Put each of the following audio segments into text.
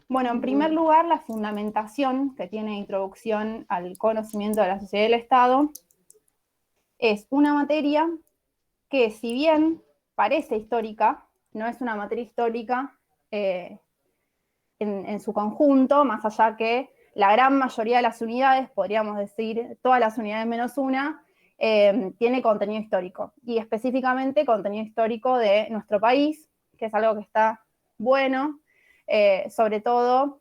Bueno, en primer lugar, la fundamentación que tiene introducción al conocimiento de la sociedad y del Estado es una materia que, si bien parece histórica, no es una materia histórica en su conjunto, más allá que la gran mayoría de las unidades, podríamos decir todas las unidades menos una, tiene contenido histórico, y específicamente contenido histórico de nuestro país, que es algo que está bueno, sobre todo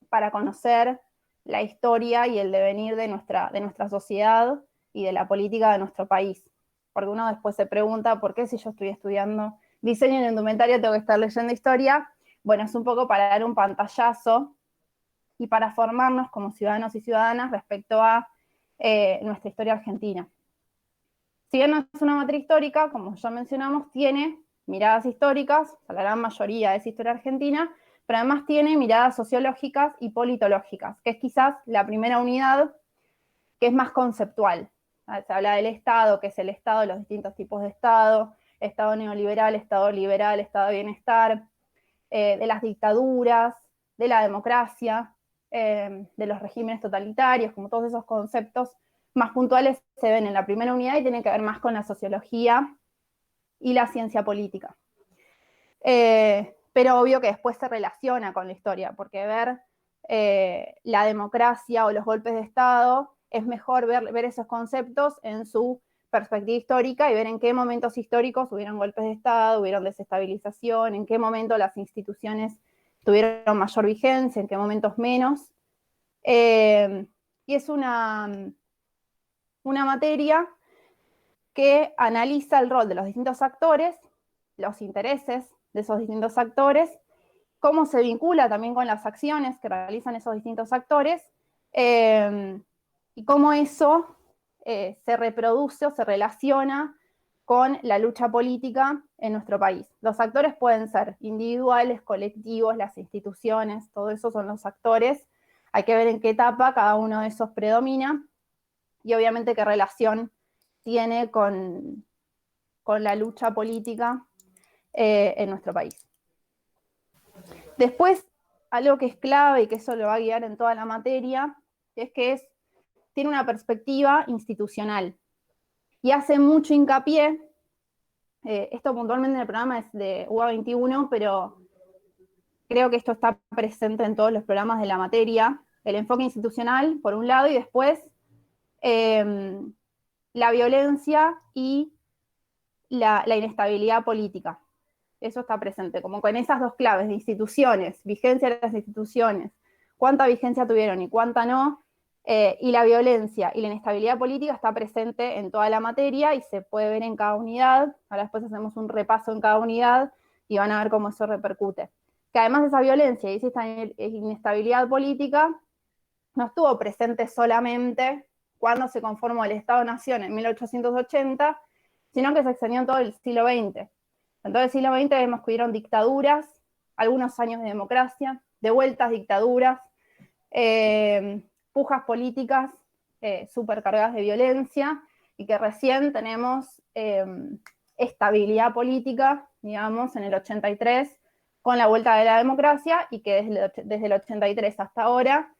para conocer la historia y el devenir de nuestra sociedad y de la política de nuestro país. Porque uno después se pregunta, ¿por qué si yo estoy estudiando diseño en indumentaria tengo que estar leyendo historia? Bueno, es un poco para dar un pantallazo y para formarnos como ciudadanos y ciudadanas respecto a nuestra historia argentina. Si bien no es una materia histórica, como ya mencionamos, tiene miradas históricas, o sea, la gran mayoría es historia argentina, pero además tiene miradas sociológicas y politológicas, que es quizás la primera unidad que es más conceptual. Se habla del Estado, que es el Estado, los distintos tipos de Estado neoliberal, Estado liberal, Estado de bienestar, de las dictaduras, de la democracia, de los regímenes totalitarios, como todos esos conceptos más puntuales se ven en la primera unidad y tienen que ver más con la sociología y la ciencia política. Pero obvio que después se relaciona con la historia, porque ver la democracia o los golpes de Estado es mejor ver esos conceptos en su perspectiva histórica y ver en qué momentos históricos hubieron golpes de Estado, hubieron desestabilización, en qué momento las instituciones tuvieron mayor vigencia, en qué momentos menos. Y es una materia que analiza el rol de los distintos actores, los intereses de esos distintos actores, cómo se vincula también con las acciones que realizan esos distintos actores, y cómo eso se reproduce o se relaciona con la lucha política en nuestro país. Los actores pueden ser individuales, colectivos, las instituciones, todo eso son los actores. Hay que ver en qué etapa cada uno de esos predomina y obviamente qué relación tiene con la lucha política en nuestro país. Después, algo que es clave y que eso lo va a guiar en toda la materia, es que tiene una perspectiva institucional y hace mucho hincapié, esto puntualmente en el programa es de UBA 21, pero creo que esto está presente en todos los programas de la materia, el enfoque institucional por un lado y después la violencia y la inestabilidad política. Eso está presente, como con esas dos claves de instituciones, vigencia de las instituciones, cuánta vigencia tuvieron y cuánta no, y la violencia y la inestabilidad política está presente en toda la materia y se puede ver en cada unidad. Ahora después hacemos un repaso en cada unidad y van a ver cómo eso repercute. Que además de esa violencia y esa inestabilidad política, no estuvo presente solamente cuando se conformó el Estado-Nación en 1880, sino que se extendió en todo el siglo XX. En todo el siglo XX vemos que hubieron dictaduras, algunos años de democracia, de vueltas dictaduras, pujas políticas súper cargadas de violencia, y que recién tenemos estabilidad política, digamos, en el 83, con la vuelta de la democracia, y que desde el 83 hasta ahora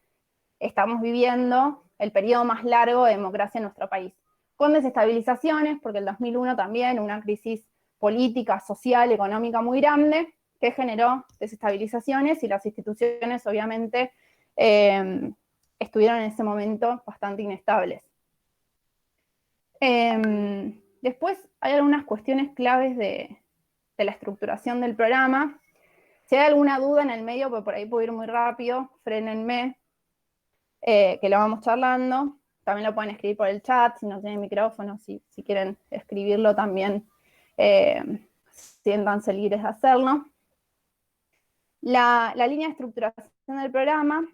estamos viviendo el periodo más largo de democracia en nuestro país, con desestabilizaciones, porque el 2001 también, una crisis política, social, económica muy grande, que generó desestabilizaciones y las instituciones obviamente estuvieron en ese momento bastante inestables. Después hay algunas cuestiones claves de la estructuración del programa. Si hay alguna duda en el medio, pues por ahí puedo ir muy rápido, frénenme, que lo vamos charlando. También lo pueden escribir por el chat, si no tienen micrófono, si quieren escribirlo también, siéntanse libres de hacerlo. La línea de estructuración del programa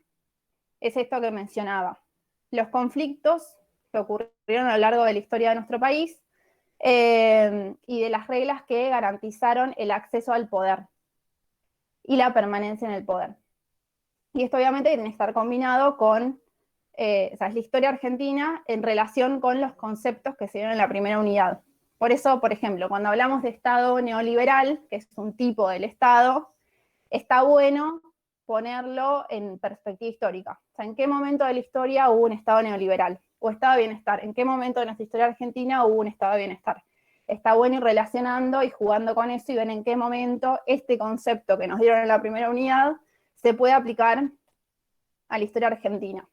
es esto que mencionaba. Los conflictos que ocurrieron a lo largo de la historia de nuestro país y de las reglas que garantizaron el acceso al poder y la permanencia en el poder. Y esto obviamente tiene que estar combinado con, o sea, es la historia argentina en relación con los conceptos que se dieron en la primera unidad. Por eso, por ejemplo, cuando hablamos de Estado neoliberal, que es un tipo del Estado, está bueno ponerlo en perspectiva histórica. O sea, ¿en qué momento de la historia hubo un Estado neoliberal? ¿O Estado de bienestar? ¿En qué momento de nuestra historia argentina hubo un Estado de bienestar? Está bueno ir relacionando y jugando con eso y ver en qué momento este concepto que nos dieron en la primera unidad se puede aplicar a la historia argentina.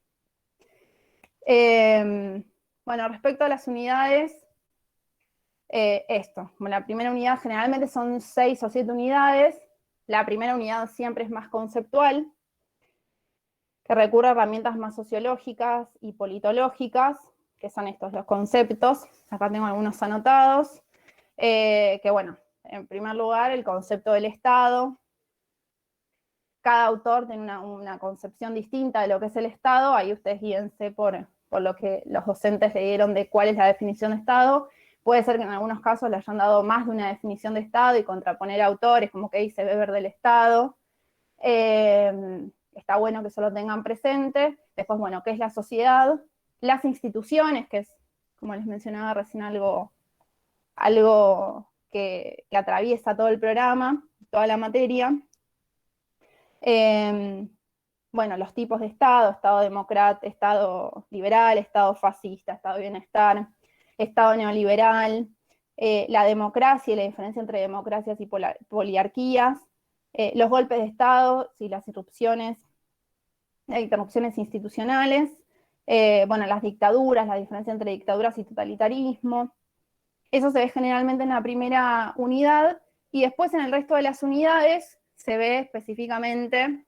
Bueno, respecto a las unidades, esto, bueno, la primera unidad generalmente son 6 o 7 unidades, la primera unidad siempre es más conceptual, que recurre a herramientas más sociológicas y politológicas, que son estos los conceptos, acá tengo algunos anotados, que bueno, en primer lugar el concepto del Estado, cada autor tiene una concepción distinta de lo que es el Estado, ahí ustedes guíense por lo que los docentes le dieron de cuál es la definición de Estado. Puede ser que en algunos casos le hayan dado más de una definición de Estado y contraponer autores, como que dice Weber del Estado. Está bueno que eso lo tengan presente. Después, bueno, ¿qué es la sociedad? Las instituciones, que es, como les mencionaba recién, algo que atraviesa todo el programa, toda la materia. Bueno, los tipos de Estado, Estado democrático, Estado liberal, Estado fascista, Estado de bienestar, Estado neoliberal, la democracia y la diferencia entre democracias y poliarquías, los golpes de Estado y las interrupciones institucionales, bueno, las dictaduras, la diferencia entre dictaduras y totalitarismo. Eso se ve generalmente en la primera unidad y después en el resto de las unidades se ve específicamente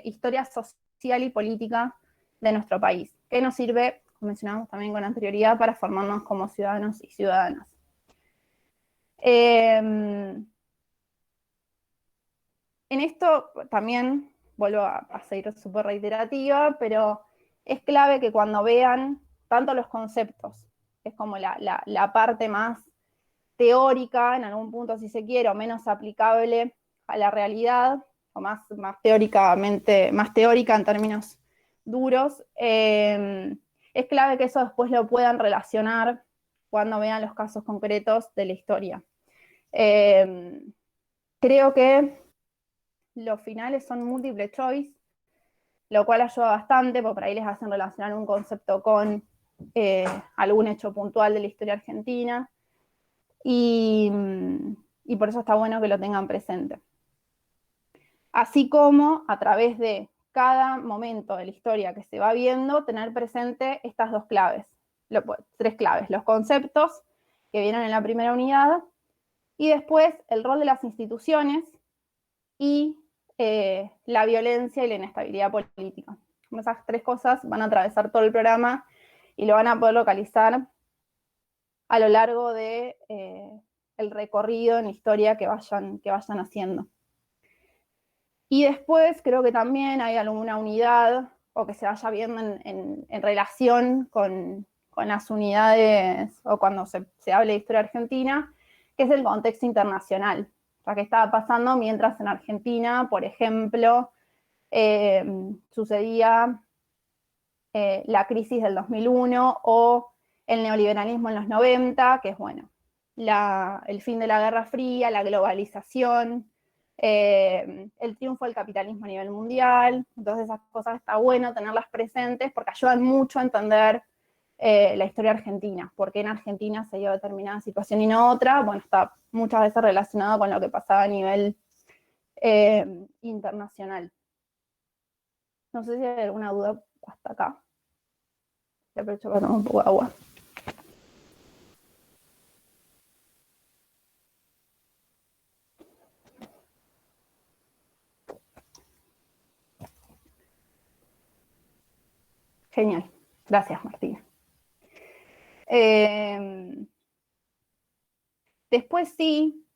historia social y política de nuestro país, que nos sirve, como mencionamos también con anterioridad, para formarnos como ciudadanos y ciudadanas. En esto también vuelvo a seguir súper reiterativa, pero es clave que cuando vean tanto los conceptos, es como la parte más teórica, en algún punto si se quiere, o menos aplicable a la realidad, o más teóricamente, más teórica en términos duros, es clave que eso después lo puedan relacionar cuando vean los casos concretos de la historia. Creo que los finales son múltiple choice, lo cual ayuda bastante, porque por ahí les hacen relacionar un concepto con algún hecho puntual de la historia argentina, y por eso está bueno que lo tengan presente. Así como a través de cada momento de la historia que se va viendo, tener presente estas dos claves, tres claves, los conceptos que vienen en la primera unidad, y después el rol de las instituciones y la violencia y la inestabilidad política. Esas tres cosas van a atravesar todo el programa y lo van a poder localizar a lo largo de el recorrido en la historia que vayan haciendo. Y después creo que también hay alguna unidad, o que se vaya viendo en relación con las unidades, o cuando se hable de historia argentina, que es el contexto internacional. O sea, qué estaba pasando mientras en Argentina, por ejemplo, sucedía la crisis del 2001 o el neoliberalismo en los 90, que es, bueno, el fin de la Guerra Fría, la globalización, el triunfo del capitalismo a nivel mundial. Entonces esas cosas está bueno tenerlas presentes porque ayudan mucho a entender la historia argentina, porque en Argentina se dio determinada situación y no otra. Bueno, está muchas veces relacionado con lo que pasaba a nivel internacional. No sé si hay alguna duda hasta acá. Le aprovecho para tomar un poco de agua. Genial. Gracias, Martina. Después sí,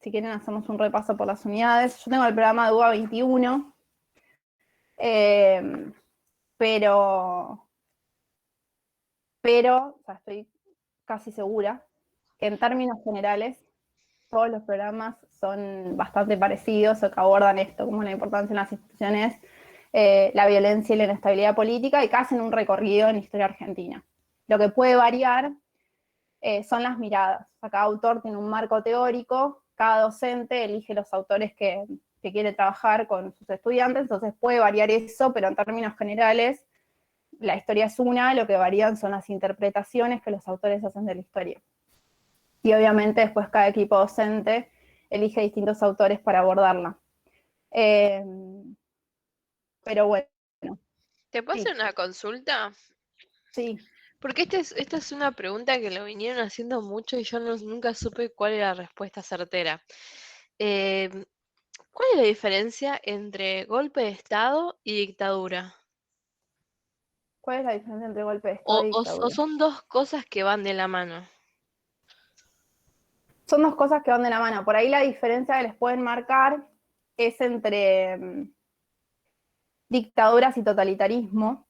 si quieren hacemos un repaso por las unidades. Yo tengo el programa de UBA 21, pero o sea, estoy casi segura que en términos generales todos los programas son bastante parecidos o que abordan esto, como la importancia en las instituciones, la violencia y la inestabilidad política, y que hacen un recorrido en la historia argentina. Lo que puede variar son las miradas. O sea, cada autor tiene un marco teórico, cada docente elige los autores que que quiere trabajar con sus estudiantes, entonces puede variar eso, pero en términos generales, la historia es una, lo que varían son las interpretaciones que los autores hacen de la historia. Y obviamente después cada equipo docente elige distintos autores para abordarla. Pero bueno, ¿Te puedo sí, hacer una consulta? sí. Porque esta es una pregunta que lo vinieron haciendo mucho y yo nunca supe cuál era la respuesta certera. Eh, ¿Cuál es la diferencia entre golpe de Estado y dictadura? ¿Cuál es la diferencia entre golpe de Estado y O dictadura? son dos cosas que van de la mano? Son dos cosas que van de la mano. Por ahí la diferencia que les pueden marcar es entre dictaduras y totalitarismo,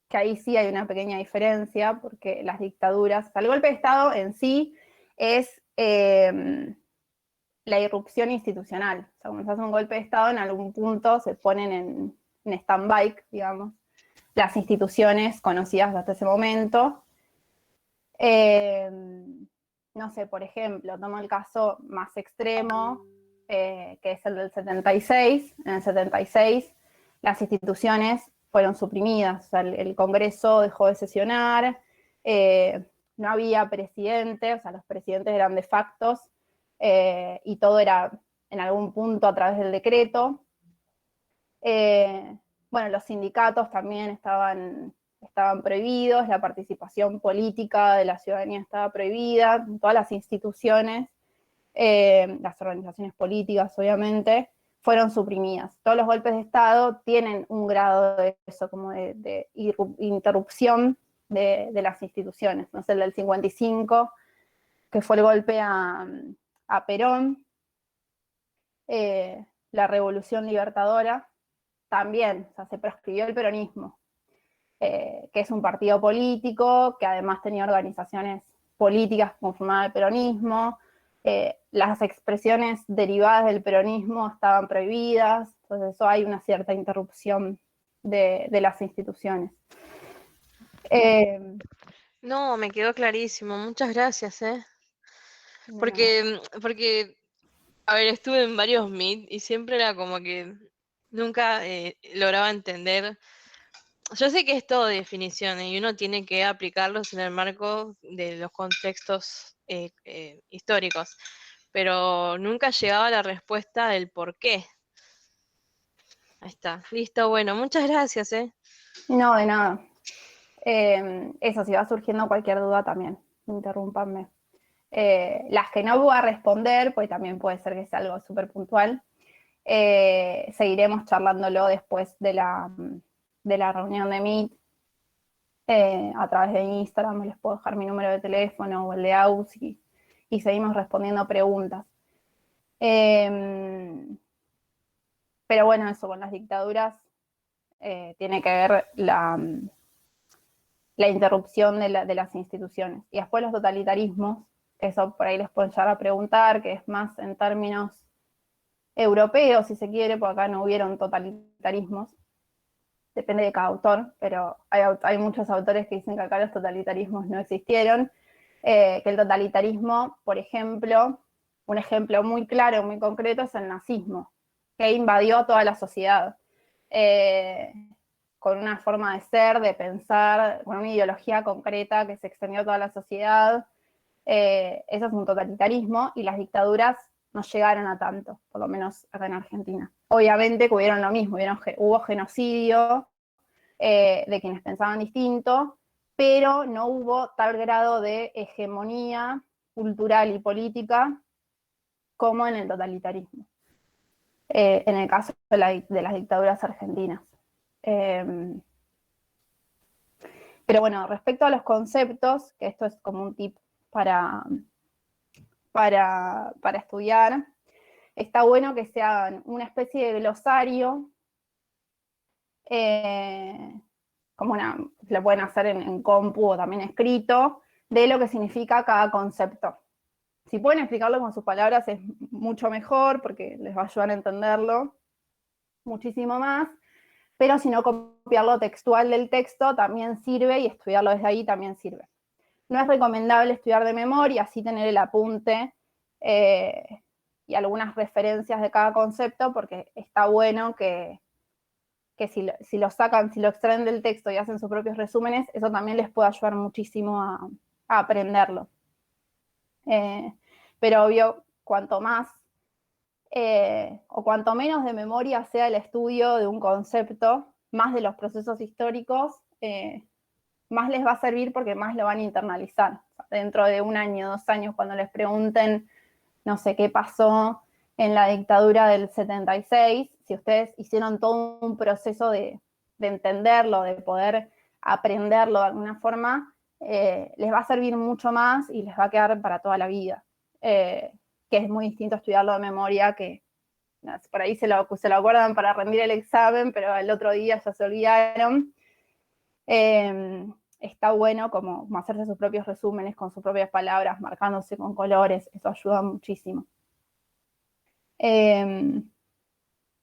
que ahí sí hay una pequeña diferencia, porque las dictaduras, o sea, el golpe de Estado en sí es la irrupción institucional. O sea, cuando se hace un golpe de Estado, en algún punto se ponen en stand-by, digamos, las instituciones conocidas hasta ese momento. No sé, por ejemplo, tomo el caso más extremo, que es el del 76. En el 76 las instituciones fueron suprimidas, o sea, el Congreso dejó de sesionar, no había presidente, o sea, los presidentes eran de facto, y todo era en algún punto a través del decreto. Bueno, los sindicatos también estaban prohibidos, la participación política de la ciudadanía estaba prohibida, todas las instituciones, las organizaciones políticas, obviamente, fueron suprimidas. Todos los golpes de Estado tienen un grado de eso, como de interrupción de las instituciones. No sé, el del 55, que fue el golpe a Perón, la Revolución Libertadora, también, o sea, se proscribió el peronismo, que es un partido político, que además tenía organizaciones políticas que conformaban el peronismo, las expresiones derivadas del peronismo estaban prohibidas, entonces eso hay una cierta interrupción de las instituciones. No, me quedó clarísimo. Muchas gracias, ¿eh? No. Porque, a ver, estuve en varios Meet y siempre era como que nunca lograba entender. Yo sé que es todo definiciones y uno tiene que aplicarlos en el marco de los contextos históricos, pero nunca llegaba la respuesta del por qué. Ahí está, listo, bueno, muchas gracias, ¿eh? No, de nada. Eso, si va surgiendo cualquier duda también, interrúmpanme. Las que no voy a responder, pues también puede ser que sea algo súper puntual, seguiremos charlándolo después de la reunión de Meet, a través de Instagram, les puedo dejar mi número de teléfono o el de AUS y seguimos respondiendo preguntas. Pero bueno, eso con las dictaduras tiene que ver la interrupción de las instituciones. Y después los totalitarismos, que eso por ahí les pueden llegar a preguntar, que es más en términos europeos, si se quiere, porque acá no hubieron totalitarismos, depende de cada autor, pero hay muchos autores que dicen que acá los totalitarismos no existieron, que el totalitarismo, por ejemplo, un ejemplo muy claro, muy concreto, es el nazismo, que invadió toda la sociedad, con una forma de ser, de pensar, con una ideología concreta que se extendió a toda la sociedad. Eso es un totalitarismo, y las dictaduras no llegaron a tanto, por lo menos acá en Argentina. Obviamente que hubieron lo mismo, hubo genocidio de quienes pensaban distinto, pero no hubo tal grado de hegemonía cultural y política como en el totalitarismo, en el caso de las dictaduras argentinas. Pero bueno, respecto a los conceptos, que esto es como un tip para estudiar, está bueno que se hagan una especie de glosario, como lo pueden hacer en compu o también escrito, de lo que significa cada concepto. Si pueden explicarlo con sus palabras es mucho mejor, porque les va a ayudar a entenderlo muchísimo más, pero si no, copiarlo textual del texto también sirve, y estudiarlo desde ahí también sirve. No es recomendable estudiar de memoria, así tener el apunte y algunas referencias de cada concepto, porque está bueno que si lo sacan, si lo extraen del texto y hacen sus propios resúmenes, eso también les puede ayudar muchísimo a aprenderlo. Pero obvio, cuanto más o cuanto menos de memoria sea el estudio de un concepto, más de los procesos históricos, más les va a servir porque más lo van a internalizar. O sea, dentro de 1 año, 2 años, cuando les pregunten, no sé, qué pasó en la dictadura del 76, si ustedes hicieron todo un proceso de entenderlo, de poder aprenderlo de alguna forma, les va a servir mucho más y les va a quedar para toda la vida. Que es muy distinto estudiarlo de memoria, que por ahí se lo acuerdan para rendir el examen, pero el otro día ya se olvidaron. Está bueno como hacerse sus propios resúmenes con sus propias palabras, marcándose con colores, eso ayuda muchísimo.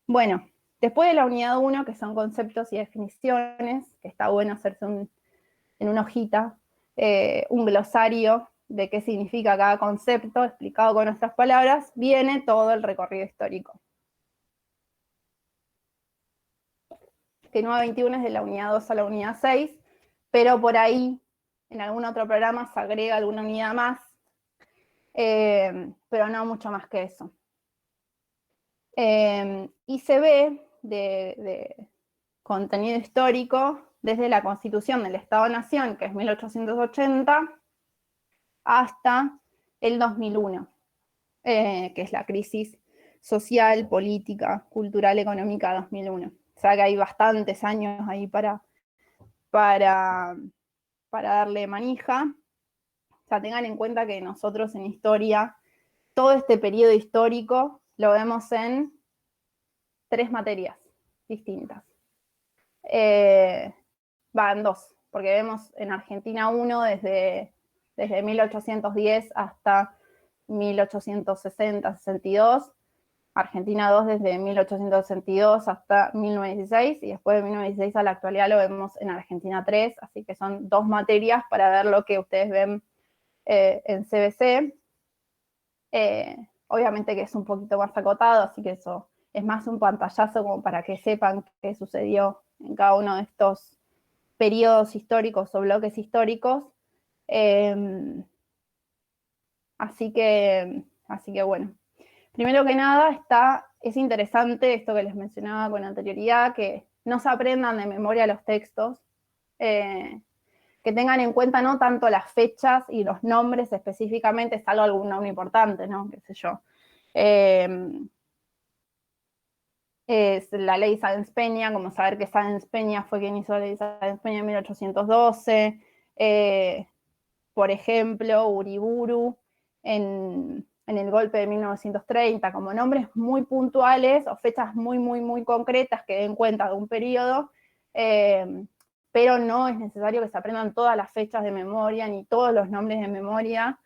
Bueno, después de la unidad 1, que son conceptos y definiciones, que está bueno hacerse en una hojita, un glosario de qué significa cada concepto, explicado con nuestras palabras, viene todo el recorrido histórico. Que 921 es de la unidad 2 a la unidad 6, pero por ahí, en algún otro programa, se agrega alguna unidad más, pero no mucho más que eso. Y se ve de contenido histórico desde la Constitución del Estado-Nación, que es 1880, hasta el 2001, que es la crisis social, política, cultural, económica 2001. O sea que hay bastantes años ahí para darle manija. O sea, tengan en cuenta que nosotros en historia, todo este periodo histórico lo vemos en 3 materias distintas. En 2, porque vemos en Argentina 1 desde 1810 hasta 1860-62, Argentina 2 desde 1862 hasta 1916, y después de 1916 a la actualidad lo vemos en Argentina 3, así que son 2 materias para ver lo que ustedes ven en CBC. Obviamente que es un poquito más acotado, así que eso es más un pantallazo como para que sepan qué sucedió en cada uno de estos periodos históricos o bloques históricos. Así que bueno. Primero que nada, es interesante esto que les mencionaba con anterioridad, que no se aprendan de memoria los textos, que tengan en cuenta no tanto las fechas y los nombres específicamente, salvo algún nombre importante, ¿no? Qué sé yo. Es la ley Sáenz-Peña, como saber que Sáenz-Peña fue quien hizo la ley Sáenz-Peña en 1812, por ejemplo, Uriburu en el golpe de 1930, como nombres muy puntuales o fechas muy, muy, muy concretas que den cuenta de un periodo, pero no es necesario que se aprendan todas las fechas de memoria ni todos los nombres de memoria,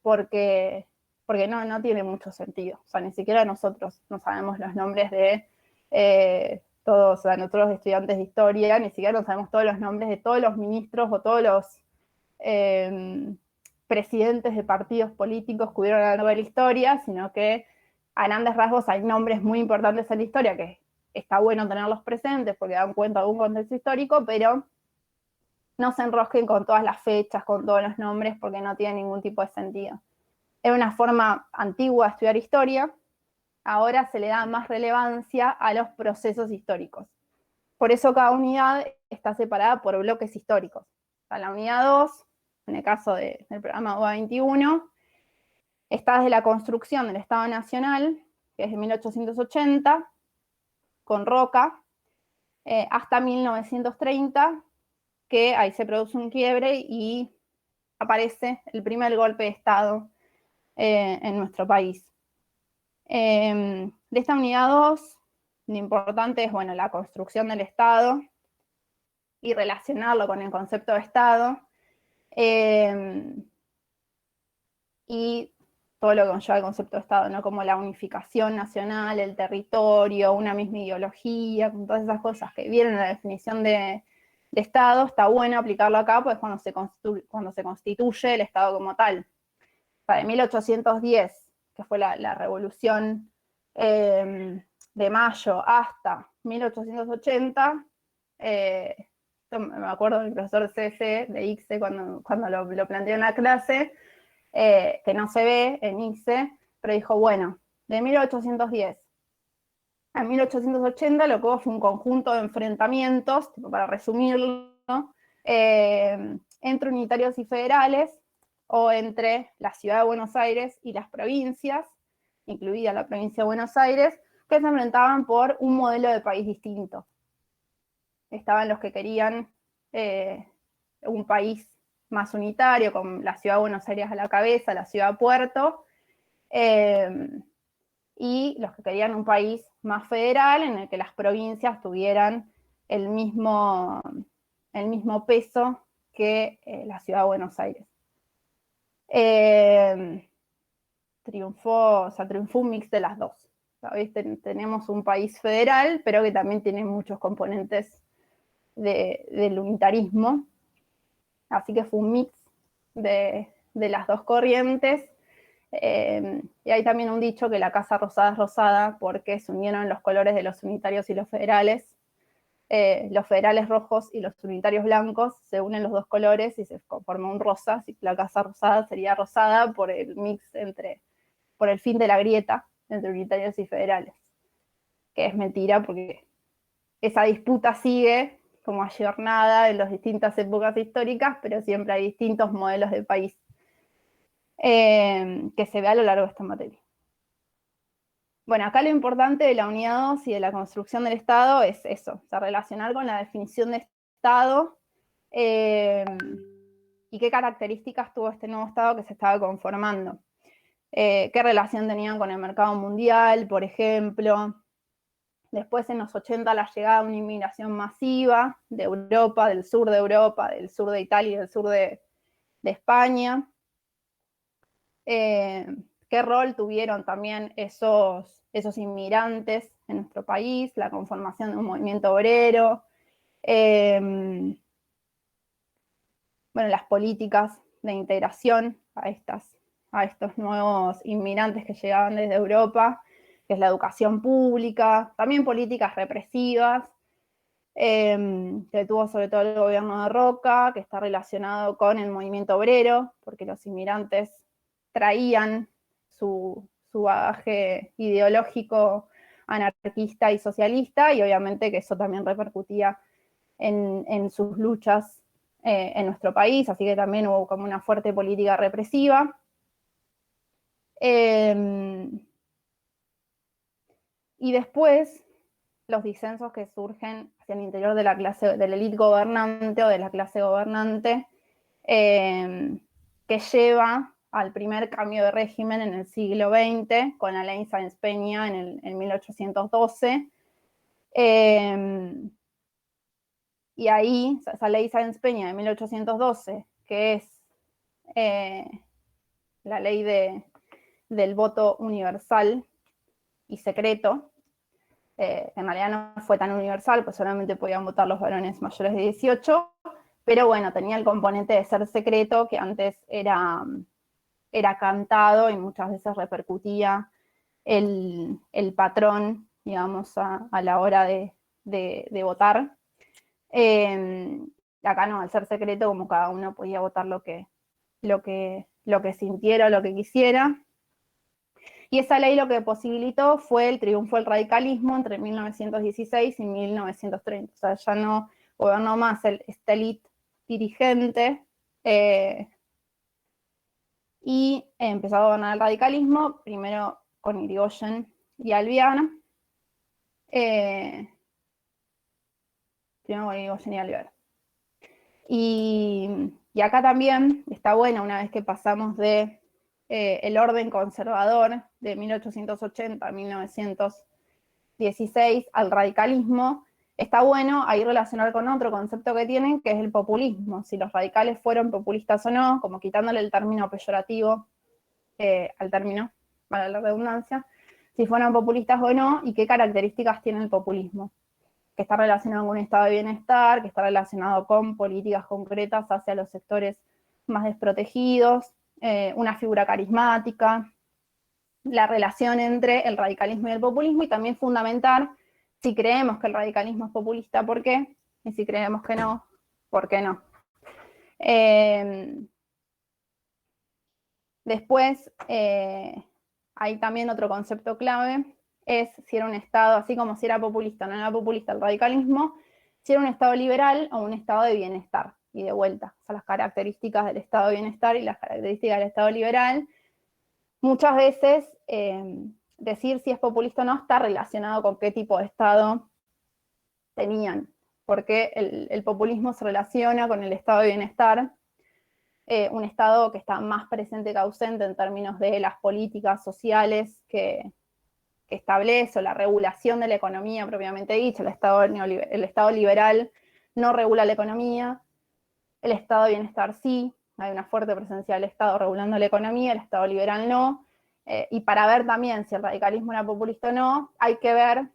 porque no tiene mucho sentido. O sea, ni siquiera nosotros no sabemos los nombres de todos, o sea, nosotros estudiantes de historia, ni siquiera no sabemos todos los nombres de todos los ministros o todos los presidentes de partidos políticos que hubieron a lo largo de la historia, sino que a grandes rasgos hay nombres muy importantes en la historia que está bueno tenerlos presentes porque dan cuenta de un contexto histórico, pero no se enrosquen con todas las fechas, con todos los nombres, porque no tiene ningún tipo de sentido. Era una forma antigua de estudiar historia, ahora se le da más relevancia a los procesos históricos. Por eso cada unidad está separada por bloques históricos. O sea, la unidad 2, en el caso del programa UBA 21, está desde la construcción del Estado Nacional, que es de 1880, con Roca, hasta 1930, que ahí se produce un quiebre y aparece el primer golpe de Estado en nuestro país. De esta unidad 2, lo importante es, bueno, la construcción del Estado y relacionarlo con el concepto de Estado, y todo lo que conlleva el concepto de Estado, ¿no? Como la unificación nacional, el territorio, una misma ideología, con todas esas cosas que vienen en la definición de Estado. Está bueno aplicarlo acá, pues cuando se constituye el Estado como tal. O sea, de 1810, que fue la revolución de mayo, hasta 1880, me acuerdo del profesor C.C. de ICSE cuando lo planteó en la clase, que no se ve en ICSE, pero dijo, bueno, de 1810 a 1880 lo que hubo fue un conjunto de enfrentamientos, tipo, para resumirlo, entre unitarios y federales, o entre la ciudad de Buenos Aires y las provincias, incluida la provincia de Buenos Aires, que se enfrentaban por un modelo de país distinto. Estaban los que querían un país más unitario, con la ciudad de Buenos Aires a la cabeza, la ciudad puerto, y los que querían un país más federal, en el que las provincias tuvieran el mismo peso que la ciudad de Buenos Aires. Triunfó un mix de las dos. ¿Sabes? Tenemos un país federal, pero que también tiene muchos componentes del unitarismo. Así que fue un mix de las dos corrientes. Y hay también un dicho que la casa rosada es rosada porque se unieron los colores de los unitarios y los federales rojos y los unitarios blancos, se unen los dos colores y se forma un rosa, así que la casa rosada sería rosada por el mix por el fin de la grieta entre unitarios y federales, que es mentira porque esa disputa sigue como ayornada en las distintas épocas históricas, pero siempre hay distintos modelos de país que se ve a lo largo de esta materia. Bueno, acá lo importante de la unidad 2 y de la construcción del Estado es eso, o sea, relacionar con la definición de Estado y qué características tuvo este nuevo Estado que se estaba conformando. Qué relación tenían con el mercado mundial, por ejemplo. Después, en los 80, la llegada de una inmigración masiva de Europa, del sur de Italia y del sur de España. Qué rol tuvieron también esos inmigrantes en nuestro país, la conformación de un movimiento obrero, bueno, las políticas de integración a estos nuevos inmigrantes que llegaban desde Europa, que es la educación pública, también políticas represivas, que tuvo sobre todo el gobierno de Roca, que está relacionado con el movimiento obrero, porque los inmigrantes traían su bagaje ideológico anarquista y socialista, y obviamente que eso también repercutía en sus luchas en nuestro país, así que también hubo como una fuerte política represiva. Y después, los disensos que surgen hacia el interior de la élite gobernante o de la clase gobernante, que lleva al primer cambio de régimen en el siglo XX, con la ley Sáenz-Peña en 1812. Y ahí, esa ley Sáenz-Peña de 1812, que es la ley del voto universal y secreto, en realidad no fue tan universal, pues solamente podían votar los varones mayores de 18, pero bueno, tenía el componente de ser secreto, que antes era cantado y muchas veces repercutía el patrón, digamos, a la hora de votar. Acá no, al ser secreto, como cada uno podía votar lo que sintiera, lo que quisiera. Y esa ley lo que posibilitó fue el triunfo del radicalismo entre 1916 y 1930. O sea, ya no gobernó más esta élite dirigente, y empezó a gobernar el radicalismo, primero con Irigoyen y Alvear. Primero con Irigoyen y Alvear. Y acá también está bueno, una vez que pasamos de el orden conservador de 1880 a 1916 al radicalismo, está bueno ahí relacionar con otro concepto que tienen, que es el populismo, si los radicales fueron populistas o no, como quitándole el término peyorativo al término, para la redundancia, si fueron populistas o no, y qué características tiene el populismo, que está relacionado con un estado de bienestar, que está relacionado con políticas concretas hacia los sectores más desprotegidos, una figura carismática, la relación entre el radicalismo y el populismo, y también fundamentar si creemos que el radicalismo es populista, ¿por qué? Y si creemos que no, ¿por qué no? Después, hay también otro concepto clave, es si era un Estado, así como si era populista o no era populista el radicalismo, si era un Estado liberal o un Estado de bienestar. Y de vuelta, o sea, las características del Estado de bienestar y las características del Estado liberal. Muchas veces decir si es populista o no está relacionado con qué tipo de Estado tenían, porque el populismo se relaciona con el Estado de bienestar, un Estado que está más presente que ausente en términos de las políticas sociales que establece, o la regulación de la economía propiamente dicha. El Estado liberal no regula la economía, el Estado de bienestar sí, hay una fuerte presencia del Estado regulando la economía, el Estado liberal no, y para ver también si el radicalismo era populista o no, hay que ver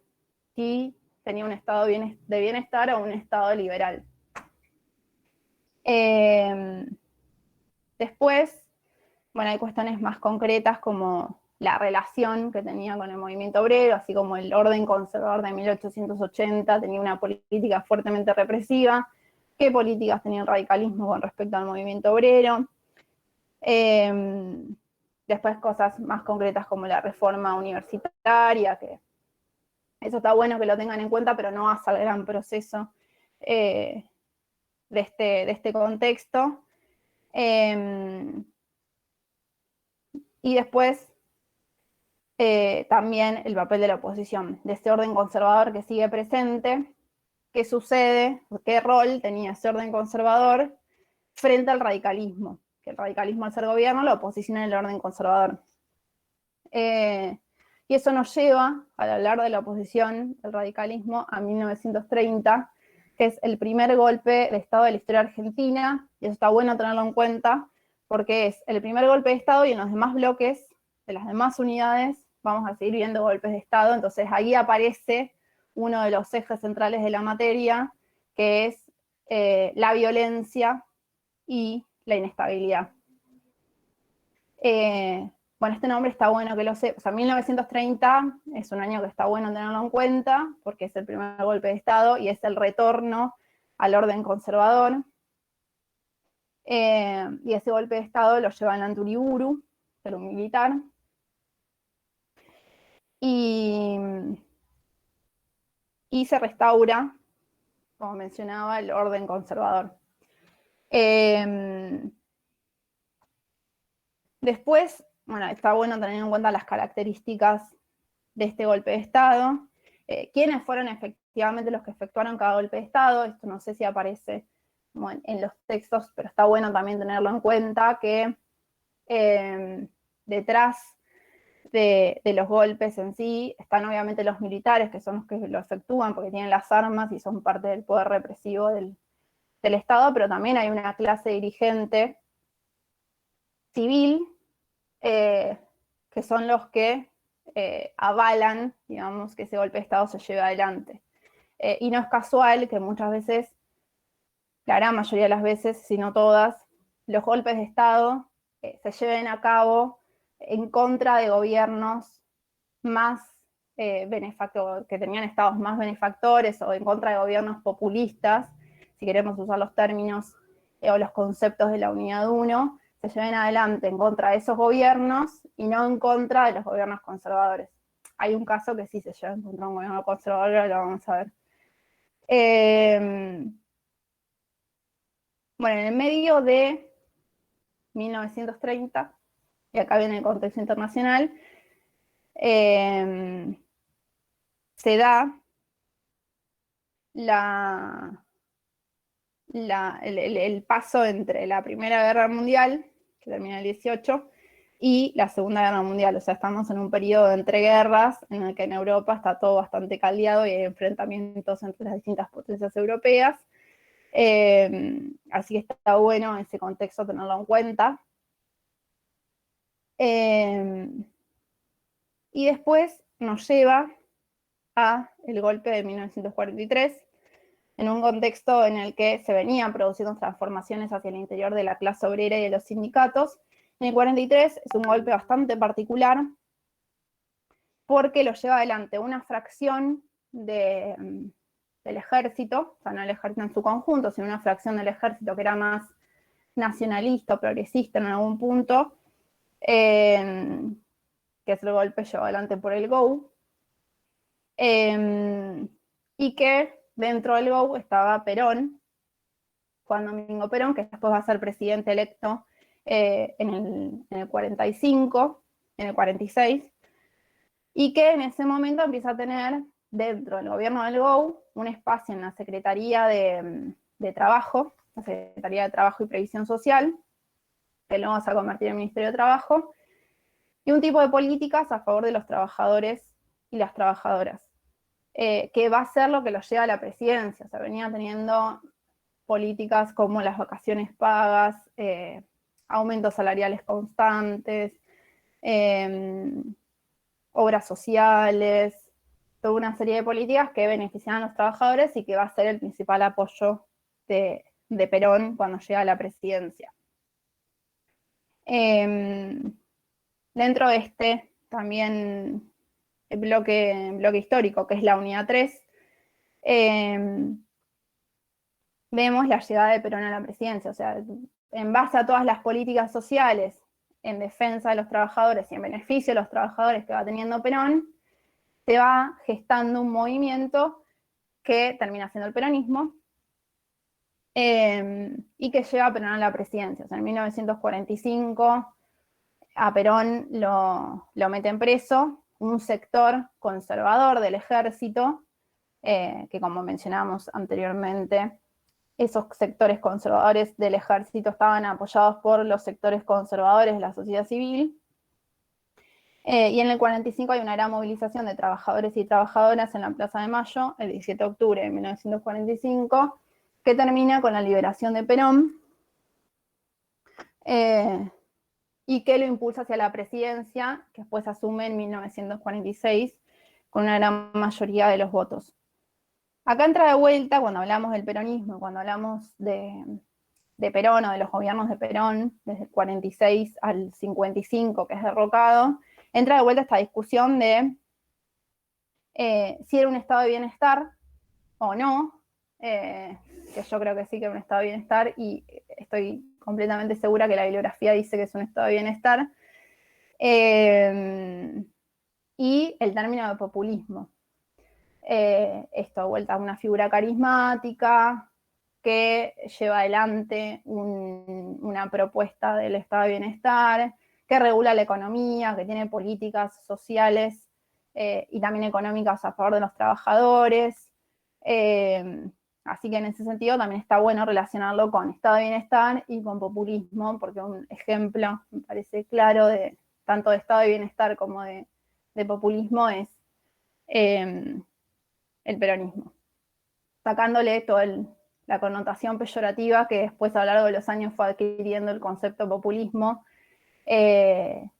si tenía un estado de bienestar o un estado liberal. Después, bueno, hay cuestiones más concretas como la relación que tenía con el movimiento obrero, así como el orden conservador de 1880 tenía una política fuertemente represiva, qué políticas tenía el radicalismo con respecto al movimiento obrero. Después cosas más concretas como la reforma universitaria, que eso está bueno que lo tengan en cuenta, pero no pasa el gran proceso de este contexto. Y después también el papel de la oposición, de ese orden conservador que sigue presente, qué sucede, qué rol tenía ese orden conservador frente al radicalismo, que el radicalismo al ser gobierno lo oposiciona en el orden conservador. Y eso nos lleva, al hablar de la oposición del radicalismo, a 1930, que es el primer golpe de Estado de la historia argentina, y eso está bueno tenerlo en cuenta, porque es el primer golpe de Estado y en los demás bloques, de las demás unidades, vamos a seguir viendo golpes de Estado. Entonces ahí aparece uno de los ejes centrales de la materia, que es la violencia y la inestabilidad. Bueno, este nombre está bueno que lo sepa. O sea, 1930 es un año que está bueno tenerlo en cuenta, porque es el primer golpe de Estado y es el retorno al orden conservador. Y ese golpe de Estado lo lleva en Anturiburu, que era un militar. Y se restaura, como mencionaba, el orden conservador. Después, bueno, está bueno tener en cuenta las características de este golpe de Estado, quiénes fueron efectivamente los que efectuaron cada golpe de Estado. Esto no sé si aparece en los textos, pero está bueno también tenerlo en cuenta, que detrás de los golpes en sí están obviamente los militares, que son los que lo efectúan porque tienen las armas y son parte del poder represivo del Estado, pero también hay una clase dirigente civil, que son los que avalan, digamos, que ese golpe de Estado se lleve adelante. Y no es casual que muchas veces, la gran mayoría de las veces, si no todas, los golpes de Estado se lleven a cabo en contra de gobiernos más benefactores, que tenían estados más benefactores, o en contra de gobiernos populistas, si queremos usar los términos o los conceptos de la Unidad 1, se lleven adelante en contra de esos gobiernos y no en contra de los gobiernos conservadores. Hay un caso que sí se lleva en contra de un gobierno conservador, ahora lo vamos a ver. Bueno, en el medio de 1930, y acá viene el contexto internacional, se da el paso entre la Primera Guerra Mundial, que termina en el 18, y la Segunda Guerra Mundial. O sea, estamos en un periodo de entreguerras en el que en Europa está todo bastante caldeado y hay enfrentamientos entre las distintas potencias europeas. Así que está bueno ese contexto tenerlo en cuenta. Y después nos lleva a el golpe de 1943, en un contexto en el que se venían produciendo transformaciones hacia el interior de la clase obrera y de los sindicatos. En el 43 es un golpe bastante particular, porque lo lleva adelante una fracción del ejército, o sea, no el ejército en su conjunto, sino una fracción del ejército que era más nacionalista o progresista en algún punto, que es el golpe llevado adelante por el GO, y que dentro del GO estaba Perón, Juan Domingo Perón, que después va a ser presidente electo en el 45, en el 46, y que en ese momento empieza a tener dentro del gobierno del GO un espacio en la Secretaría de Trabajo, la Secretaría de Trabajo y Previsión Social, que luego se va a convertir en Ministerio de Trabajo, y un tipo de políticas a favor de los trabajadores y las trabajadoras, que va a ser lo que los lleva a la presidencia. O sea, venía teniendo políticas como las vacaciones pagas, aumentos salariales constantes, obras sociales, toda una serie de políticas que benefician a los trabajadores y que va a ser el principal apoyo de Perón cuando llega a la presidencia. Dentro de este también el bloque histórico, que es la Unidad 3, vemos la llegada de Perón a la presidencia. O sea, en base a todas las políticas sociales en defensa de los trabajadores y en beneficio de los trabajadores que va teniendo Perón, se va gestando un movimiento que termina siendo el peronismo, y que lleva a Perón a la presidencia. O sea, en 1945 a Perón lo meten preso un sector conservador del ejército, que como mencionamos anteriormente, esos sectores conservadores del ejército estaban apoyados por los sectores conservadores de la sociedad civil. Y en el 45 hay una gran movilización de trabajadores y trabajadoras en la Plaza de Mayo, el 17 de octubre de 1945, que termina con la liberación de Perón, y que lo impulsa hacia la presidencia, que después asume en 1946 con una gran mayoría de los votos. Acá entra de vuelta, cuando hablamos del peronismo, cuando hablamos de Perón o de los gobiernos de Perón, desde el 46 al 55, que es derrocado, entra de vuelta esta discusión de si era un estado de bienestar o no, que yo creo que sí que era un estado de bienestar, y estoy completamente segura que la bibliografía dice que es un estado de bienestar, y el término de populismo. Esto de vuelta a una figura carismática que lleva adelante una propuesta del estado de bienestar, que regula la economía, que tiene políticas sociales y también económicas a favor de los trabajadores. Así que en ese sentido también está bueno relacionarlo con estado de bienestar y con populismo, porque un ejemplo, me parece claro, de tanto de estado de bienestar como de populismo es el peronismo, sacándole toda la connotación peyorativa que después a lo largo de los años fue adquiriendo el concepto populismo, que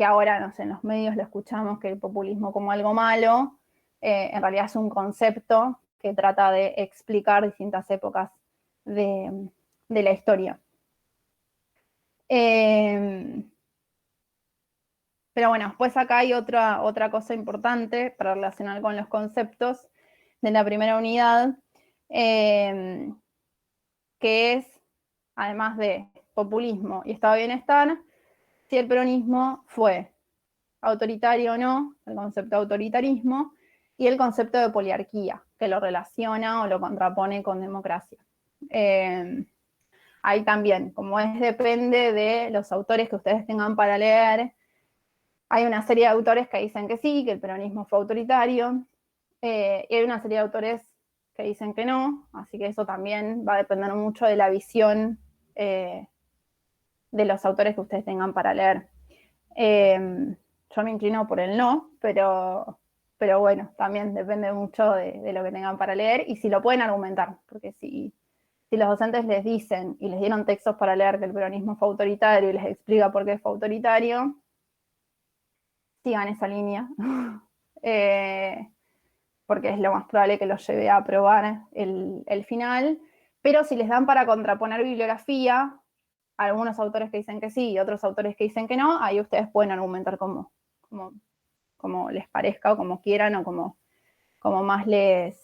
ahora, no sé, en los medios lo escuchamos que el populismo como algo malo, en realidad es un concepto que trata de explicar distintas épocas de la historia. Pero bueno, después acá hay otra cosa importante para relacionar con los conceptos de la primera unidad, que es, además de populismo y estado de bienestar, si el peronismo fue autoritario o no, el concepto de autoritarismo, y el concepto de poliarquía, que lo relaciona o lo contrapone con democracia. Ahí también, como depende de los autores que ustedes tengan para leer, hay una serie de autores que dicen que sí, que el peronismo fue autoritario, y hay una serie de autores que dicen que no, así que eso también va a depender mucho de la visión de los autores que ustedes tengan para leer. Yo me inclino por el no, pero bueno, también depende mucho de lo que tengan para leer y si lo pueden argumentar, porque si los docentes les dicen y les dieron textos para leer que el peronismo fue autoritario y les explica por qué fue autoritario, sigan esa línea, porque es lo más probable que los lleve a aprobar el final, pero si les dan para contraponer bibliografía, algunos autores que dicen que sí y otros autores que dicen que no, ahí ustedes pueden argumentar como como les parezca o como quieran o como más les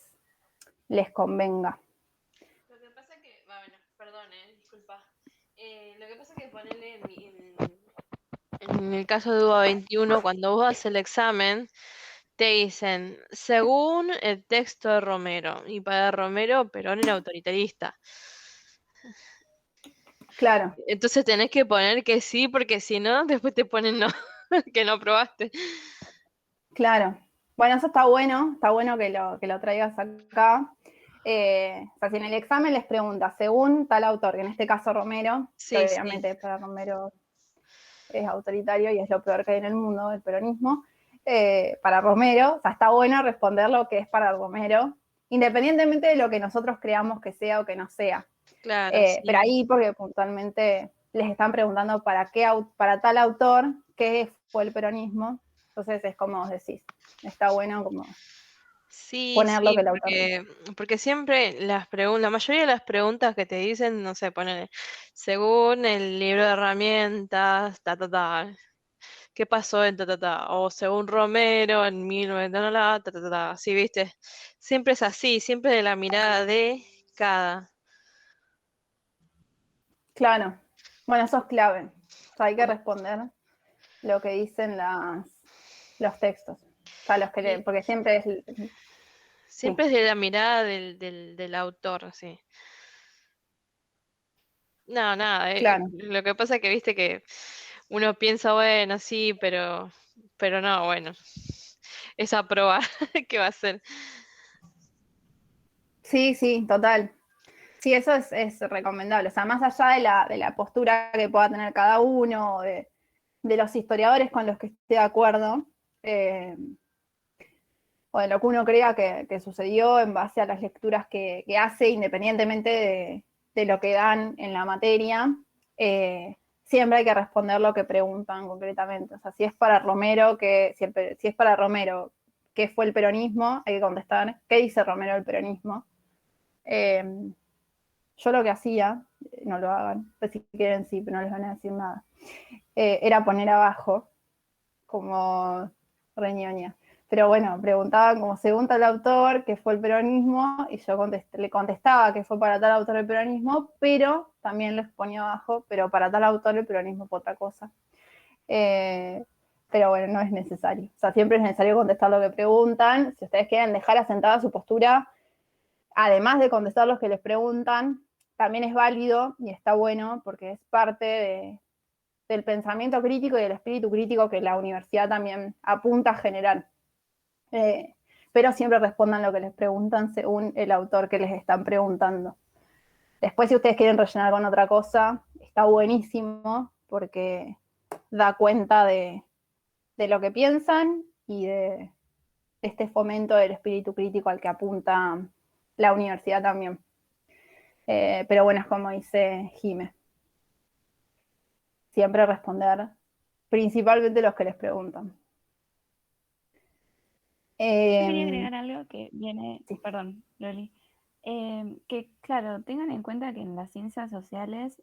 convenga. Lo que pasa que, bueno, perdón, disculpa. Lo que pasa que ponerle en el caso de UBA 21, cuando vos haces el examen, te dicen, según el texto de Romero, y para Romero, Perón era autoritarista. Claro, Entonces tenés que poner que sí, porque si no, después te ponen no, que no probaste. claro. Bueno, eso está bueno que lo traigas acá. O sea, si en el examen les pregunta, según tal autor, que en este caso Romero, que Sí, sí, obviamente para Romero es autoritario y es lo peor que hay en el mundo, el peronismo, para Romero, o sea, está bueno responder lo que es para Romero, independientemente de lo que nosotros creamos que sea o que no sea. claro, Pero sí. ahí, porque puntualmente les están preguntando para tal autor qué fue el peronismo, entonces es como vos decís, está bueno como Sí, poner lo sí, que el autor dice. porque siempre la mayoría de las preguntas que te dicen, no sé, ponen, según el libro de herramientas, ¿qué pasó en ta, ta, ta? O según Romero en 1900, ta, ta, ta, ta. Sí, viste, siempre es así, siempre de la mirada de cada. Claro, bueno, eso es clave, o sea, hay que responder lo que dicen los textos, o sea, Y porque siempre es, sí, siempre es de la mirada del autor, sí. No, nada, claro. lo que pasa es que viste que uno piensa, bueno, sí, pero no, bueno, es a probar qué va a ser. Sí, sí, total. Sí, eso es recomendable. O sea, más allá de la postura que pueda tener cada uno, de los historiadores con los que esté de acuerdo, eh, o de lo que uno crea que sucedió en base a las lecturas que hace, independientemente de lo que dan en la materia, siempre hay que responder lo que preguntan concretamente. O sea, si es para Romero, si es para Romero, ¿qué fue el peronismo? Hay que contestar, ¿qué dice Romero del peronismo? Eh, yo lo que hacía, no lo hagan, pues si quieren sí, pero no les van a decir nada, era poner abajo como reñoña. Pero bueno, preguntaban como según tal autor que fue el peronismo y yo le contestaba que fue para tal autor el peronismo, pero también les ponía abajo, pero para tal autor el peronismo fue otra cosa. Eh, pero bueno, no es necesario. O sea, siempre es necesario contestar lo que preguntan. Si ustedes quieren dejar asentada su postura, además de contestar los que les preguntan, también es válido y está bueno porque es parte del pensamiento crítico y del espíritu crítico que la universidad también apunta a generar. Eh, pero siempre respondan lo que les preguntan según el autor que les están preguntando. Después, si ustedes quieren rellenar con otra cosa, está buenísimo porque da cuenta de lo que piensan y de este fomento del espíritu crítico al que apunta la universidad también. Pero bueno, es como dice Jime, siempre responder principalmente los que les preguntan. Yo quería Eh, agregar algo que viene, sí, perdón, Loli, que claro, tengan en cuenta que en las ciencias sociales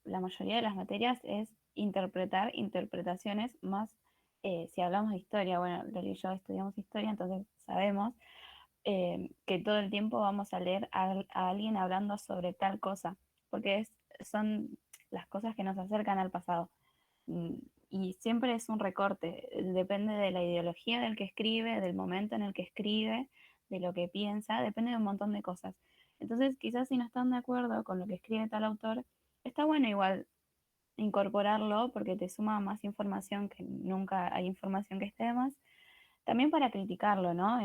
la mayoría de las materias es interpretar interpretaciones más, si hablamos de historia, bueno, Loli y yo estudiamos historia, entonces sabemos que todo el tiempo vamos a leer a alguien hablando sobre tal cosa, porque son las cosas que nos acercan al pasado. Mm, Y siempre es un recorte, depende de la ideología del que escribe, del momento en el que escribe, de lo que piensa, depende de un montón de cosas. Entonces, quizás si no están de acuerdo con lo que escribe tal autor, está bueno igual incorporarlo porque te suma más información, que nunca hay información que esté de más. También para criticarlo, ¿no?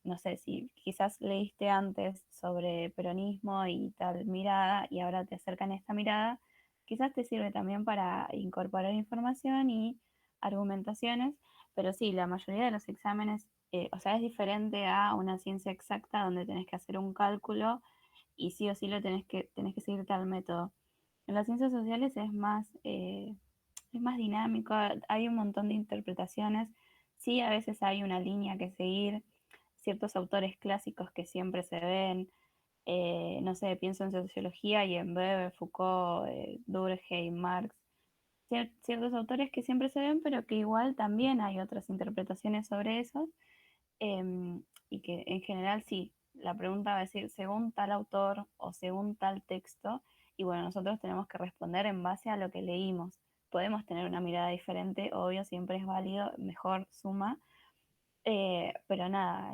No sé, si quizás leíste antes sobre peronismo y tal mirada y ahora te acercan esta mirada, quizás te sirve también para incorporar información y argumentaciones, pero sí, la mayoría de los exámenes, o sea, es diferente a una ciencia exacta donde tenés que hacer un cálculo y sí o sí lo tenés que seguir tal método. En las ciencias sociales es más dinámico, hay un montón de interpretaciones. Sí, a veces hay una línea que seguir, ciertos autores clásicos que siempre se ven, no sé, pienso en sociología y en Weber, Foucault, Durkheim, Marx, ciertos autores que siempre se ven, pero que igual también hay otras interpretaciones sobre esos, y que en general sí, la pregunta va a decir según tal autor o según tal texto, y bueno, nosotros tenemos que responder en base a lo que leímos. Podemos tener una mirada diferente, obvio, siempre es válido, mejor suma, pero nada,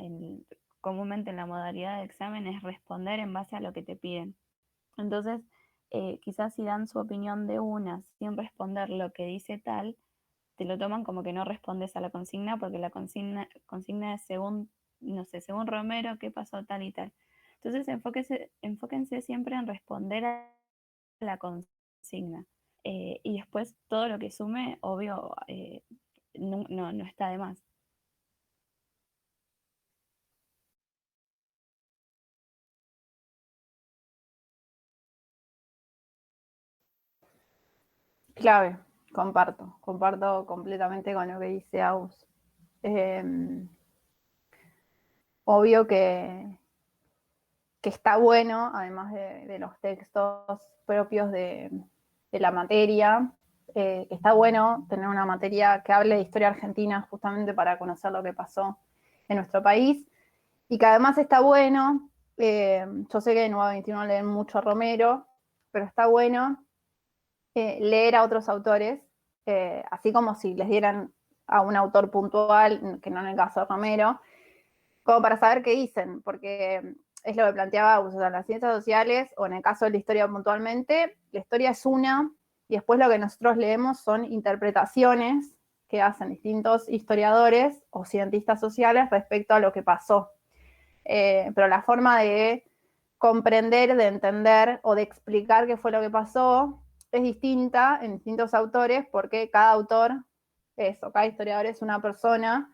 comúnmente en la modalidad de examen es responder en base a lo que te piden. Entonces, quizás si dan su opinión de una sin responder lo que dice tal, te lo toman como que no respondes a la consigna, porque la consigna es según, no sé, según Romero, qué pasó tal y tal. Entonces, enfóquense siempre en responder a la consigna. Y después todo lo que sume, obvio, no está de más. Clave, comparto completamente con lo que dice Aus. Obvio que está bueno, además de los textos propios de la materia, que está bueno tener una materia que hable de historia argentina justamente para conocer lo que pasó en nuestro país, y que además está bueno, yo sé que en Nueva 21 leen mucho a Romero, pero está bueno leer a otros autores, así como si les dieran a un autor puntual, que no en el caso de Romero, como para saber qué dicen, porque es lo que planteaba, o sea, en las ciencias sociales, o en el caso de la historia puntualmente, la historia es una, y después lo que nosotros leemos son interpretaciones que hacen distintos historiadores o cientistas sociales respecto a lo que pasó. Pero la forma de comprender, de entender o de explicar qué fue lo que pasó es distinta en distintos autores, porque cada autor, cada historiador es una persona,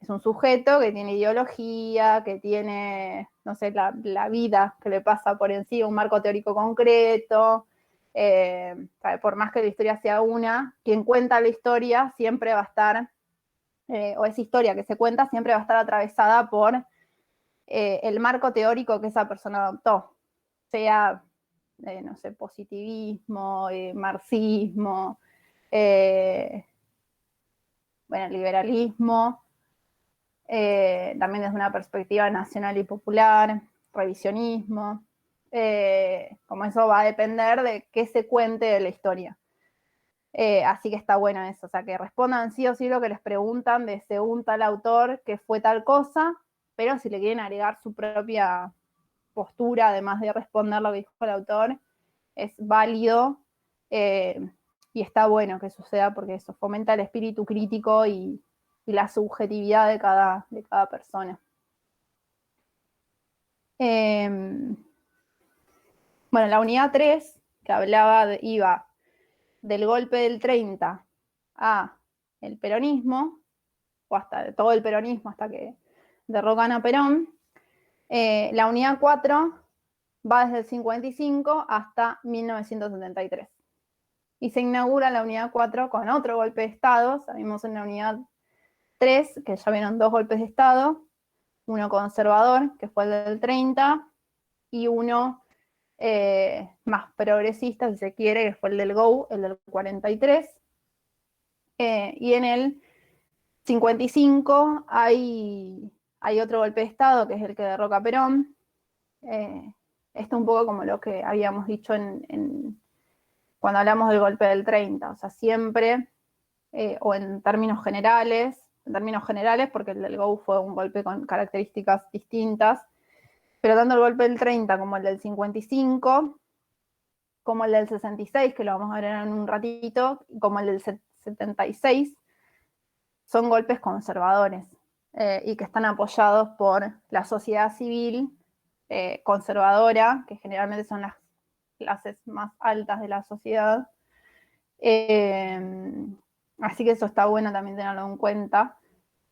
es un sujeto que tiene ideología, que tiene, no sé, la vida que le pasa por encima, un marco teórico concreto. Por más que la historia sea una, quien cuenta la historia siempre va a estar, o esa historia que se cuenta siempre va a estar atravesada por el marco teórico que esa persona adoptó, sea, no sé, positivismo, marxismo, bueno, liberalismo, también desde una perspectiva nacional y popular, revisionismo, como eso va a depender de qué se cuente de la historia. Así que está bueno eso, o sea, que respondan sí o sí lo que les preguntan de según tal autor que fue tal cosa, pero si le quieren agregar su propia postura, además de responder lo que dijo el autor, es válido, y está bueno que suceda porque eso fomenta el espíritu crítico y la subjetividad de cada persona. Bueno, la unidad 3, que iba del golpe del 30 a el peronismo, o hasta todo el peronismo hasta que derrocan a Perón. La unidad 4 va desde el 55 hasta 1973. Y se inaugura la unidad 4 con otro golpe de Estado. Sabemos en la unidad 3 que ya vieron dos golpes de Estado, uno conservador, que fue el del 30, y uno más progresista, si se quiere, que fue el del GO, el del 43. Y en el 55 hay otro golpe de Estado, que es el que derroca a Perón. Esto un poco como lo que habíamos dicho cuando hablamos del golpe del 30, o sea, siempre, o en términos generales, porque el del GO fue un golpe con características distintas, pero tanto el golpe del 30 como el del 55, como el del 66, que lo vamos a ver en un ratito, como el del 76, son golpes conservadores, y que están apoyados por la sociedad civil conservadora, que generalmente son las clases más altas de la sociedad. Así que eso está bueno también tenerlo en cuenta.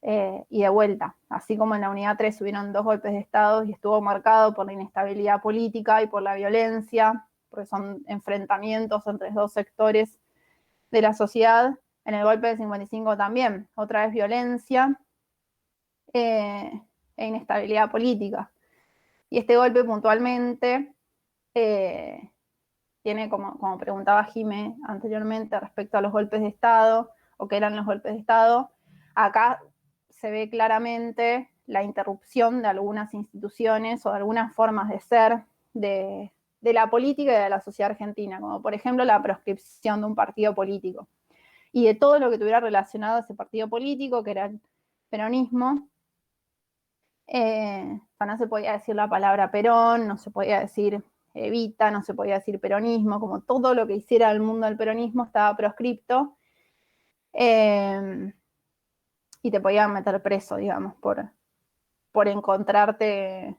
Y de vuelta, así como en la unidad 3 hubieron dos golpes de Estado y estuvo marcado por la inestabilidad política y por la violencia, porque son enfrentamientos entre dos sectores de la sociedad, en el golpe del 55 también, otra vez violencia e inestabilidad política. Y este golpe puntualmente tiene, como preguntaba Jimé anteriormente, respecto a los golpes de Estado, o qué eran los golpes de Estado. Acá se ve claramente la interrupción de algunas instituciones o de algunas formas de ser de la política y de la sociedad argentina, como por ejemplo la proscripción de un partido político y de todo lo que tuviera relacionado a ese partido político, que era el peronismo. No se podía decir la palabra Perón, no se podía decir Evita, no se podía decir peronismo, como todo lo que hiciera el mundo del peronismo estaba proscripto, y te podían meter preso, digamos, por encontrarte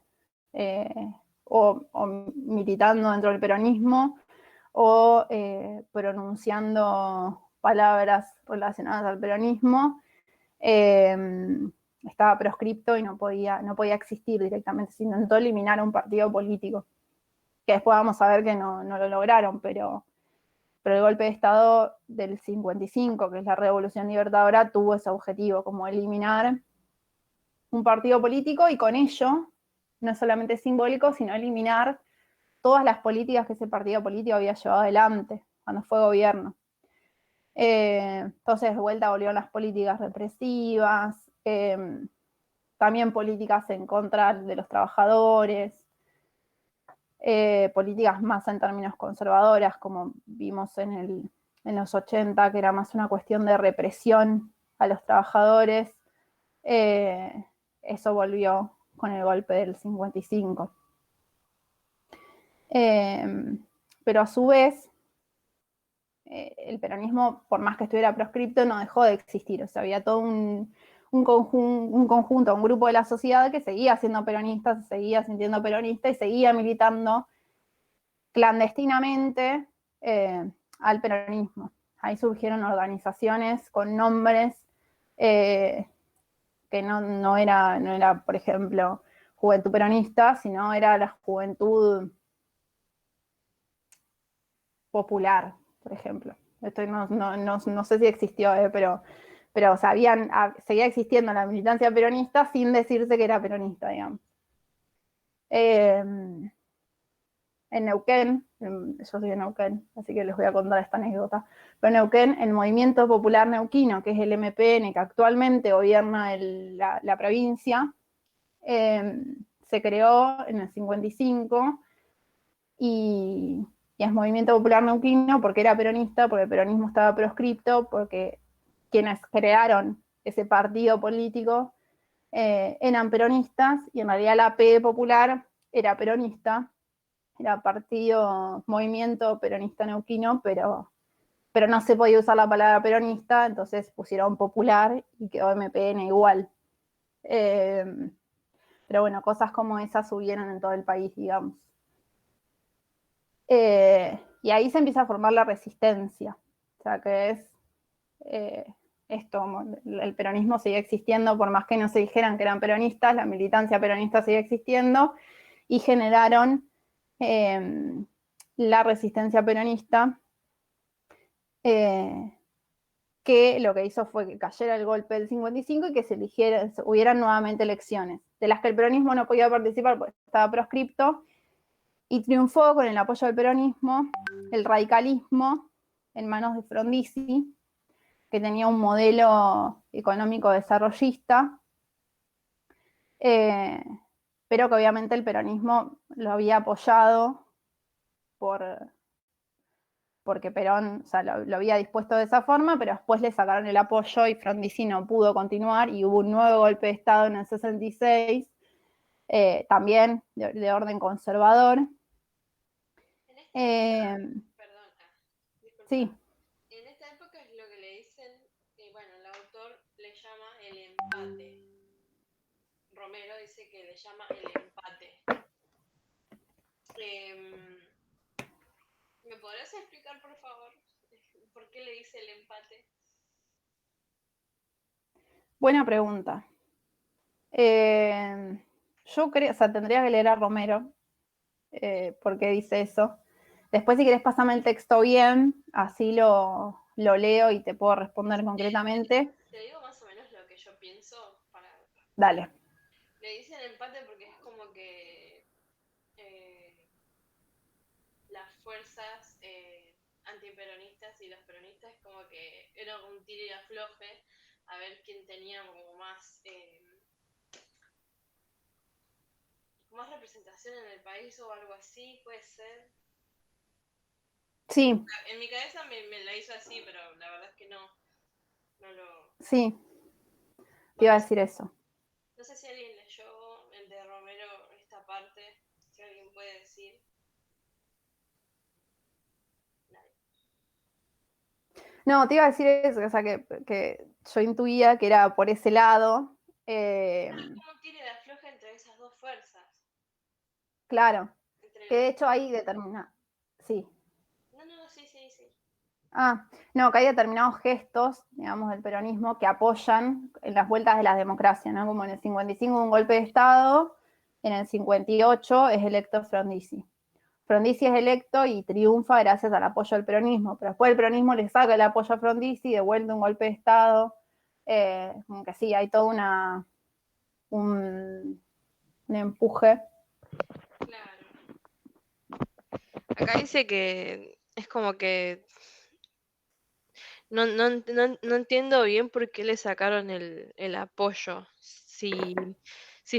o militando dentro del peronismo o pronunciando palabras relacionadas al peronismo. Estaba proscripto y no podía existir directamente. Se intentó eliminar un partido político, que después vamos a ver que no lo lograron, pero el golpe de Estado del 55, que es la Revolución Libertadora, tuvo ese objetivo, como eliminar un partido político, y con ello, no solamente simbólico, sino eliminar todas las políticas que ese partido político había llevado adelante cuando fue gobierno. Entonces, de vuelta volvieron las políticas represivas, también políticas en contra de los trabajadores, políticas más en términos conservadoras, como vimos en los 80, que era más una cuestión de represión a los trabajadores. Eso volvió con el golpe del 55. Pero a su vez, el peronismo, por más que estuviera proscripto, no dejó de existir. O sea, había todo un conjunto, un grupo de la sociedad que seguía siendo peronista, se seguía sintiendo peronista y seguía militando clandestinamente al peronismo. Ahí surgieron organizaciones con nombres que no era, por ejemplo, Juventud Peronista, sino era la Juventud Popular, por ejemplo. Esto no sé si existió, pero o sea, seguía existiendo la militancia peronista sin decirse que era peronista, digamos. En Neuquén, yo soy de Neuquén, así que les voy a contar esta anécdota, pero en Neuquén, el Movimiento Popular Neuquino, que es el MPN, que actualmente gobierna la provincia, se creó en el 55 y es Movimiento Popular Neuquino porque era peronista, porque el peronismo estaba proscripto, porque quienes crearon ese partido político eran peronistas, y en realidad la P popular era peronista, era partido, Movimiento Peronista Neuquino, pero no se podía usar la palabra peronista, entonces pusieron popular y quedó MPN igual. Pero bueno, cosas como esas subieron en todo el país, digamos. Y ahí se empieza a formar la resistencia, o sea, que es esto, el peronismo sigue existiendo, por más que no se dijeran que eran peronistas, la militancia peronista sigue existiendo, y generaron la resistencia peronista, que lo que hizo fue que cayera el golpe del 55 y que se hubieran nuevamente elecciones, de las que el peronismo no podía participar porque estaba proscripto, y triunfó con el apoyo del peronismo el radicalismo en manos de Frondizi, que tenía un modelo económico desarrollista, pero que obviamente el peronismo lo había apoyado porque Perón, o sea, lo había dispuesto de esa forma, pero después le sacaron el apoyo y Frondizi no pudo continuar y hubo un nuevo golpe de Estado en el 66, también de orden conservador. Perdón, disculpa. Sí. En esta época es lo que le dicen, bueno, el autor le llama el empate. Romero dice que le llama el empate. ¿Me podrías explicar, por favor, por qué le dice el empate? Buena pregunta. Yo creo, o sea, tendría que leer a Romero, porque dice eso. Después, si querés, pasame el texto bien, así lo leo y te puedo responder concretamente. Te digo más o menos lo que yo pienso para... Dale. Le dicen empate porque es como que las fuerzas antiperonistas y los peronistas, como que era un tire y afloje a ver quién tenía como más representación en el país o algo así, puede ser. Sí, En mi cabeza me la hizo así, pero la verdad es que no lo... sí, te iba Bueno, a decir eso. no sé si alguien leyó el de Romero esta parte, si alguien puede decir. Nadie. No, te iba a decir eso, o sea, que yo intuía que era por ese lado. Como un tire de afloje entre esas dos fuerzas. Claro, Entre que de las... hecho ahí determina. Sí. No, sí, sí, sí. Ah, no, que hay determinados gestos, digamos, del peronismo que apoyan en las vueltas de la democracia, ¿no? Como en el 55 un golpe de Estado, en el 58 es electo Frondizi. Frondizi es electo y triunfa gracias al apoyo del peronismo, pero después el peronismo le saca el apoyo a Frondizi, de vuelta un golpe de Estado, como que sí, hay todo un empuje. Claro. Acá dice que es como que no entiendo bien por qué le sacaron el apoyo. Si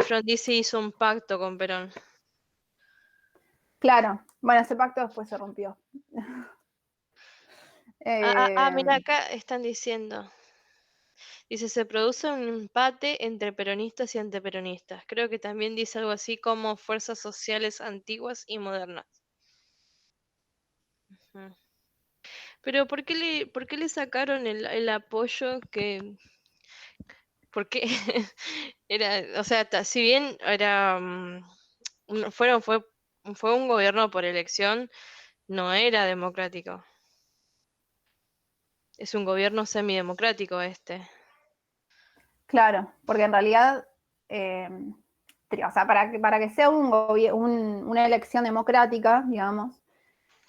Frondizi hizo un pacto con Perón. Claro, bueno, ese pacto después se rompió. Mira, acá están diciendo. Dice, se produce un empate entre peronistas y antiperonistas. Creo que también dice algo así como fuerzas sociales antiguas y modernas. Ujú. Pero por qué le sacaron el apoyo que... ¿Por qué? Era, o sea, si bien era, fue un gobierno por elección, no era democrático. Es un gobierno semidemocrático este. Claro, porque en realidad, o sea, para que sea una elección democrática, digamos,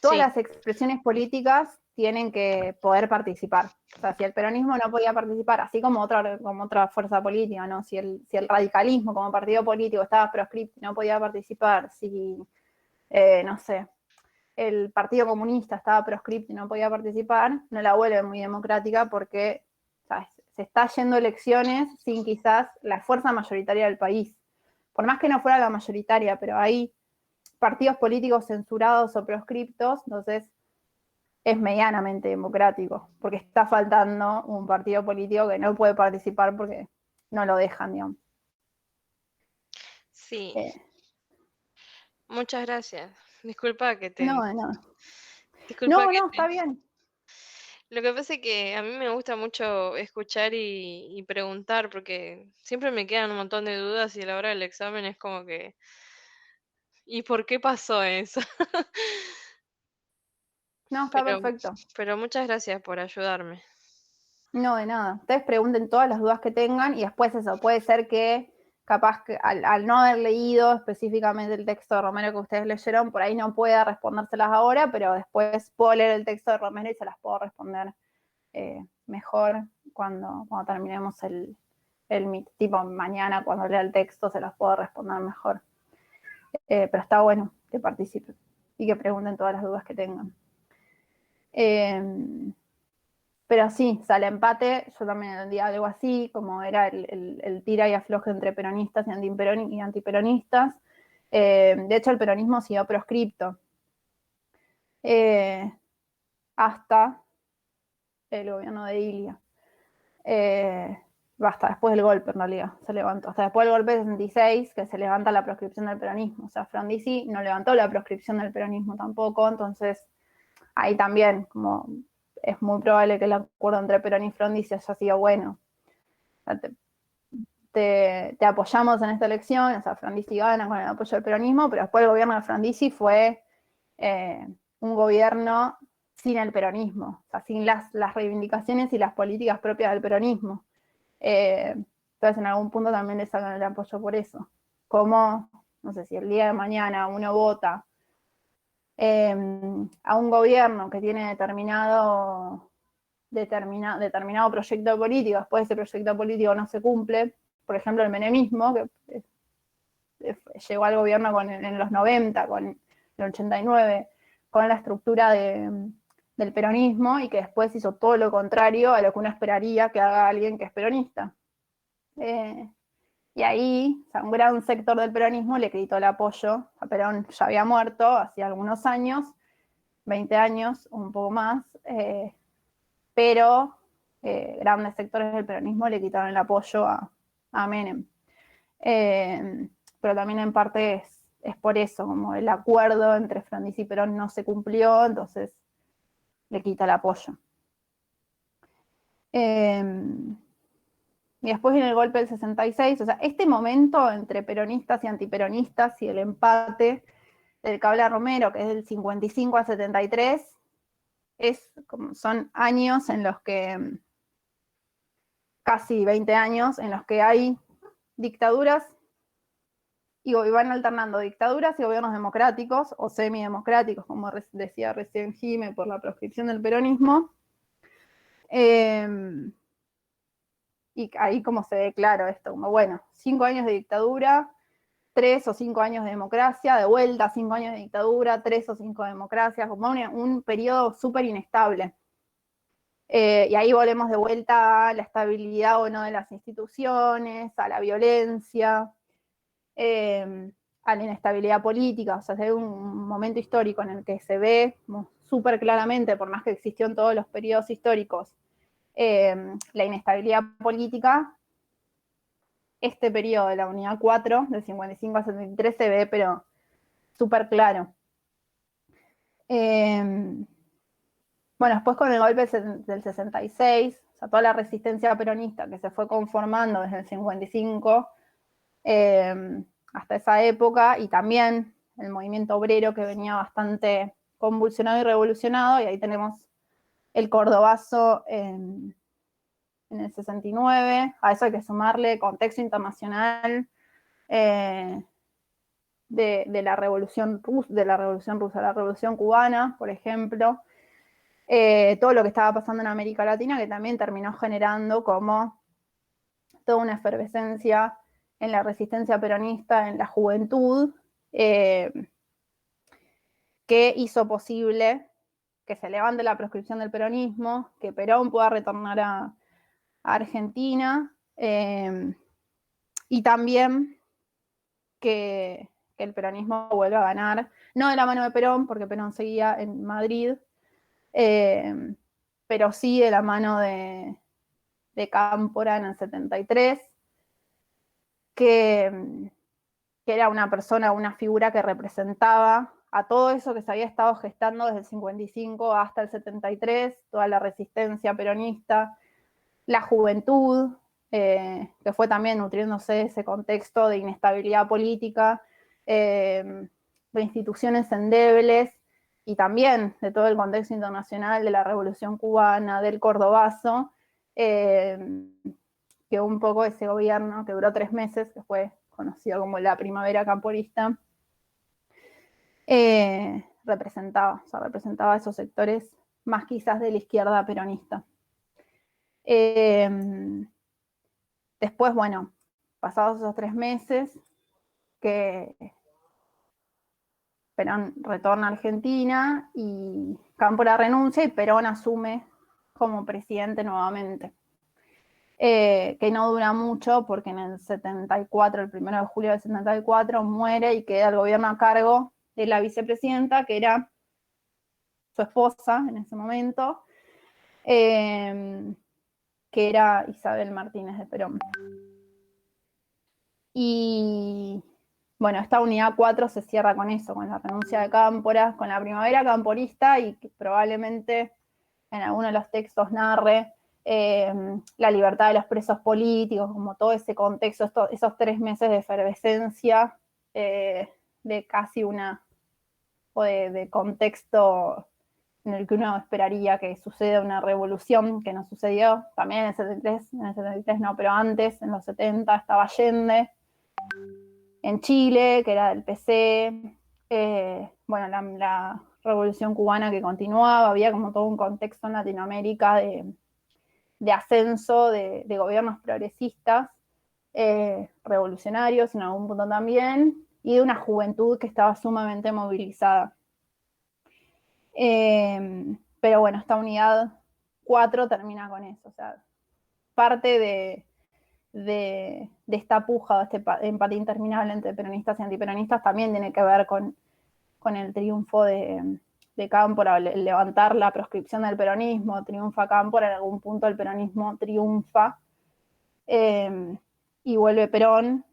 todas Sí, las expresiones políticas tienen que poder participar. O sea, si el peronismo no podía participar, así como otra fuerza política, ¿no? Si el radicalismo como partido político estaba proscripto y no podía participar, si, no sé, el Partido Comunista estaba proscripto y no podía participar, no la vuelve muy democrática porque, ¿sabes? Se está yendo elecciones sin quizás la fuerza mayoritaria del país. Por más que no fuera la mayoritaria, pero hay partidos políticos censurados o proscriptos, entonces es medianamente democrático, porque está faltando un partido político que no puede participar porque no lo dejan, digamos. sí. Eh, Muchas gracias. Disculpa que te... no, no. Disculpa No, que no, te... está bien. Lo que pasa es que a mí me gusta mucho escuchar y preguntar porque siempre me quedan un montón de dudas y a la hora del examen es como que... ¿Y por qué pasó eso? No, está Pero, perfecto. pero muchas gracias por ayudarme. No, de nada. Ustedes pregunten todas las dudas que tengan y después eso, puede ser que capaz que al no haber leído específicamente el texto de Romero que ustedes leyeron, por ahí no pueda respondérselas ahora, pero después puedo leer el texto de Romero y se las puedo responder mejor cuando terminemos el Meet. Tipo mañana cuando lea el texto se las puedo responder mejor. Pero está bueno que participen y que pregunten todas las dudas que tengan. Pero sí, sale empate, yo también entendía algo así, como era el tira y afloje entre peronistas y antiperonistas. De hecho, el peronismo siguió proscripto hasta el gobierno de Ilia. Hasta después del golpe, en realidad, se levantó. Hasta después del golpe de 66, que se levanta la proscripción del peronismo. O sea, Frondizi no levantó la proscripción del peronismo tampoco, entonces ahí también, como es muy probable que el acuerdo entre Perón y Frondizi haya sido bueno. O sea, te apoyamos en esta elección, o sea, Frondizi gana con el apoyo del peronismo, pero después el gobierno de Frondizi fue un gobierno sin el peronismo, o sea, sin las reivindicaciones y las políticas propias del peronismo. Entonces en algún punto también le sacan el apoyo por eso. Como, no sé, si el día de mañana uno vota a un gobierno que tiene determinado proyecto político, después ese proyecto político no se cumple, por ejemplo el menemismo, que llegó al gobierno en los 90, con el 89, con la estructura del peronismo y que después hizo todo lo contrario a lo que uno esperaría que haga alguien que es peronista. Y ahí, o sea, un gran sector del peronismo le gritó el apoyo a Perón. Ya había muerto hacía algunos años, 20 años, un poco más, pero grandes sectores del peronismo le quitaron el apoyo a Menem. Pero también en parte es por eso, como el acuerdo entre Frondizi y Perón no se cumplió, entonces le quita el apoyo. Y después viene el golpe del 66, o sea, este momento entre peronistas y antiperonistas y el empate del que habla Romero, que es del 55 al 73, son años en los que, casi 20 años, en los que hay dictaduras y van alternando dictaduras y gobiernos democráticos o semidemocráticos, como decía recién Jime, por la proscripción del peronismo. Y ahí como se ve claro esto, como bueno, 5 años de dictadura, 3 o 5 años de democracia, de vuelta 5 años de dictadura, 3 o 5 democracias, como un periodo súper inestable. Y ahí volvemos de vuelta a la estabilidad o no de las instituciones, a la violencia, a la inestabilidad política. O sea, es un momento histórico en el que se ve súper claramente, por más que existió en todos los periodos históricos, la inestabilidad política. Este periodo de la Unidad 4, del 55 al 73, se ve, pero súper claro. Bueno, después con el golpe del 66, o sea, toda la resistencia peronista que se fue conformando desde el 55 hasta esa época, y también el movimiento obrero que venía bastante convulsionado y revolucionado, y ahí tenemos el Cordobazo en el 69, a eso hay que sumarle contexto internacional de la Revolución Rusa, la Revolución Cubana, por ejemplo, todo lo que estaba pasando en América Latina, que también terminó generando como toda una efervescencia en la resistencia peronista, en la juventud, que hizo posible que se levante la proscripción del peronismo, que Perón pueda retornar a Argentina, y también que el peronismo vuelva a ganar, no de la mano de Perón, porque Perón seguía en Madrid, pero sí de la mano de Cámpora en el 73, que era una persona, una figura que representaba a todo eso que se había estado gestando desde el 55 hasta el 73, toda la resistencia peronista, la juventud, que fue también nutriéndose de ese contexto de inestabilidad política, de instituciones endebles, y también de todo el contexto internacional de la Revolución Cubana, del Cordobazo, que un poco ese gobierno que duró 3 meses, que fue conocido como la primavera camporista, representaba a esos sectores más quizás de la izquierda peronista. Después, bueno, pasados esos 3 meses, que Perón retorna a Argentina y Cámpora renuncia y Perón asume como presidente nuevamente. Que no dura mucho porque en el 74, el 1 de julio del 74, muere y queda el gobierno a cargo de la vicepresidenta, que era su esposa en ese momento, que era Isabel Martínez de Perón. Y bueno, esta unidad 4 se cierra con eso, con la renuncia de Cámpora, con la primavera camporista, y que probablemente en alguno de los textos narre la libertad de los presos políticos, como todo ese contexto, esos 3 meses de efervescencia, de casi o de contexto en el que uno esperaría que suceda una revolución, que no sucedió, también en el 73 no, pero antes, en los 70, estaba Allende, en Chile, que era del PC, bueno, la Revolución Cubana que continuaba, había como todo un contexto en Latinoamérica de ascenso de gobiernos progresistas, revolucionarios en algún punto también, y de una juventud que estaba sumamente movilizada. Pero bueno, esta unidad 4 termina con eso, o sea, parte de esta puja, de este empate interminable entre peronistas y antiperonistas también tiene que ver con el triunfo de Cámpora, el levantar la proscripción del peronismo, triunfa Cámpora, en algún punto el peronismo triunfa, y vuelve Perón,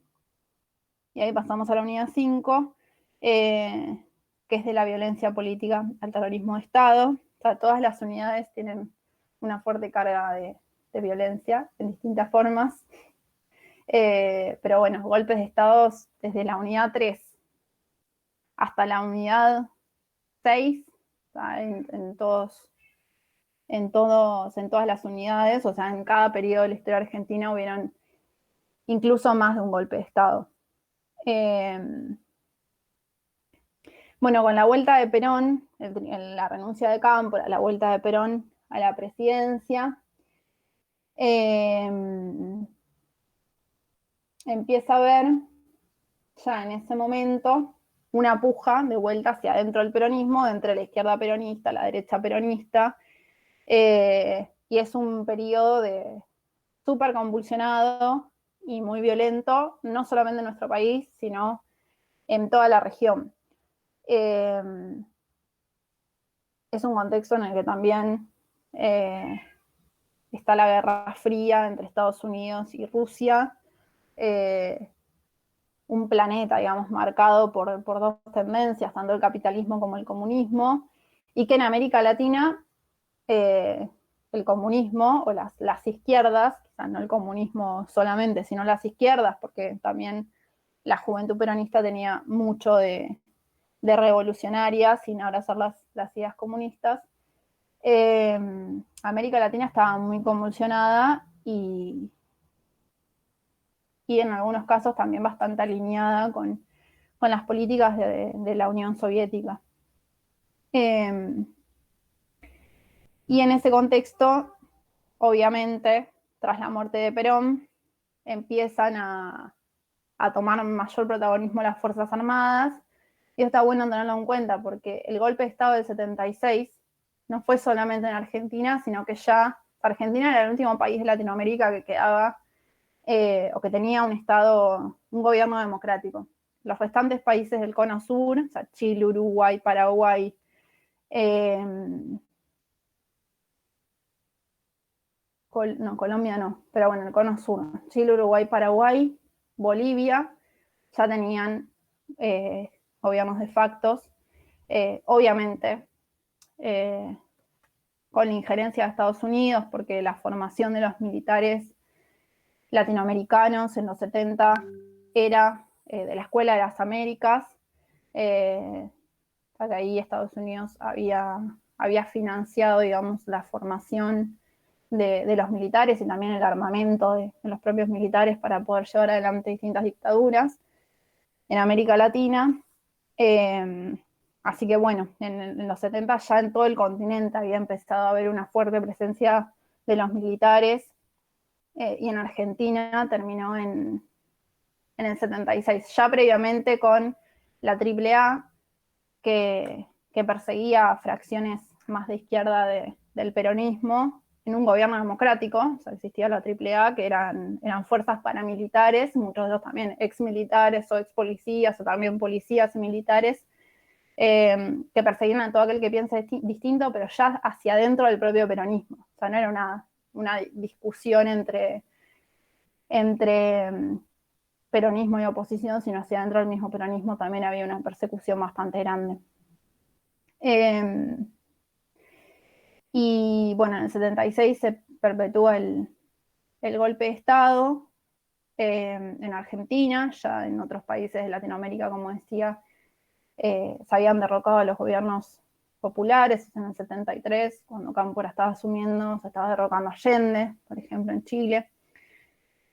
y ahí pasamos a la unidad 5, que es de la violencia política al terrorismo de Estado. O sea, todas las unidades tienen una fuerte carga de violencia en distintas formas. Pero bueno, golpes de Estado desde la unidad 3 hasta la unidad 6, o sea, en todas las unidades, o sea, en cada periodo de la historia argentina hubieron incluso más de un golpe de Estado. Bueno, con la vuelta de Perón, la renuncia de Cámpora, la vuelta de Perón a la presidencia, empieza a haber ya en ese momento una puja de vuelta hacia adentro del peronismo, entre la izquierda peronista, la derecha peronista, y es un periodo súper convulsionado y muy violento, no solamente en nuestro país, sino en toda la región. Es un contexto en el que también está la Guerra Fría entre Estados Unidos y Rusia, un planeta, digamos, marcado por dos tendencias, tanto el capitalismo como el comunismo, y que en América Latina el comunismo o las izquierdas, quizás no el comunismo solamente, sino las izquierdas, porque también la juventud peronista tenía mucho de revolucionaria, sin abrazar las ideas comunistas. América Latina estaba muy convulsionada y en algunos casos también bastante alineada con las políticas de la Unión Soviética. Y en ese contexto, obviamente, tras la muerte de Perón, empiezan a tomar mayor protagonismo las Fuerzas Armadas, y está bueno tenerlo en cuenta porque el golpe de Estado del 76 no fue solamente en Argentina, sino que ya Argentina era el último país de Latinoamérica que quedaba o que tenía un gobierno democrático. Los restantes países del Cono Sur, o sea, Chile, Uruguay, Paraguay, Colombia no, pero bueno, el Cono Sur, Chile, Uruguay, Paraguay, Bolivia, ya tenían gobiernos de facto, obviamente con la injerencia de Estados Unidos, porque la formación de los militares latinoamericanos en los 70 era de la Escuela de las Américas, ahí Estados Unidos había financiado, digamos, la formación de los militares y también el armamento de los propios militares para poder llevar adelante distintas dictaduras en América Latina. Así que bueno, en los 70 ya en todo el continente había empezado a haber una fuerte presencia de los militares, y en Argentina terminó en el 76, ya previamente con la AAA, que perseguía fracciones más de izquierda del peronismo en un gobierno democrático. O sea, existía la AAA, que eran fuerzas paramilitares, muchos de ellos también exmilitares o expolicías o también policías y militares, que perseguían a todo aquel que piense distinto, pero ya hacia adentro del propio peronismo. O sea, no era una discusión entre peronismo y oposición, sino hacia adentro del mismo peronismo también había una persecución bastante grande. Y bueno, en el 76 se perpetúa el golpe de Estado en Argentina, ya en otros países de Latinoamérica, como decía, se habían derrocado a los gobiernos populares. En el 73, cuando Cámpora estaba asumiendo, se estaba derrocando a Allende, por ejemplo, en Chile.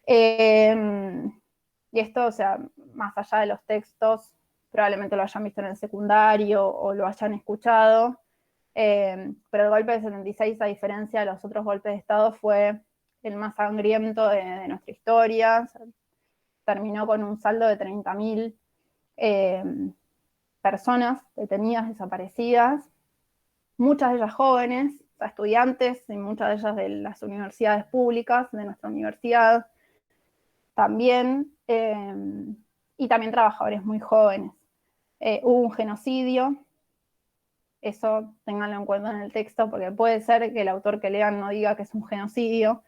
Y esto, o sea, más allá de los textos, probablemente lo hayan visto en el secundario o lo hayan escuchado, pero el golpe del 76, a diferencia de los otros golpes de Estado, fue el más sangriento de nuestra historia. O sea, terminó con un saldo de 30.000 personas detenidas, desaparecidas, muchas de ellas jóvenes, o sea, estudiantes, y muchas de ellas de las universidades públicas, de nuestra universidad también, y también trabajadores muy jóvenes. Hubo un genocidio, eso ténganlo en cuenta en el texto, porque puede ser que el autor que lean no diga que es un genocidio,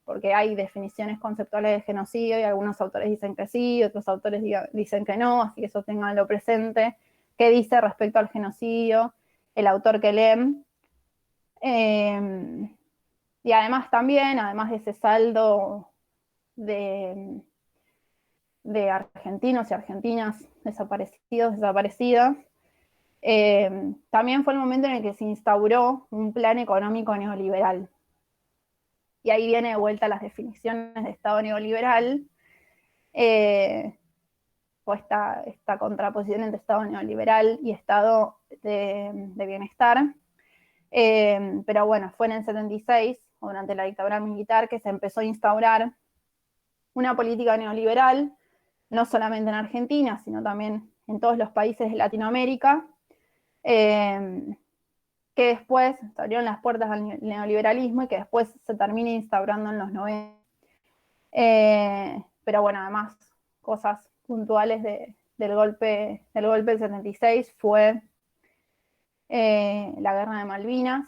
porque hay definiciones conceptuales de genocidio y algunos autores dicen que sí, otros autores dicen que no, así que eso ténganlo presente. ¿Qué dice respecto al genocidio el autor que leen? Y además también, además de ese saldo de argentinos y argentinas desaparecidos, desaparecidas, también fue el momento en el que se instauró un plan económico neoliberal. Y ahí viene de vuelta las definiciones de Estado neoliberal, o esta contraposición entre Estado neoliberal y Estado de bienestar. Pero bueno, fue en el 76, o durante la dictadura militar, que se empezó a instaurar una política neoliberal, no solamente en Argentina, sino también en todos los países de Latinoamérica, que después se abrieron las puertas al neoliberalismo y que después se termina instaurando en los 90. Pero bueno, además, cosas puntuales del golpe del 76 fue la guerra de Malvinas,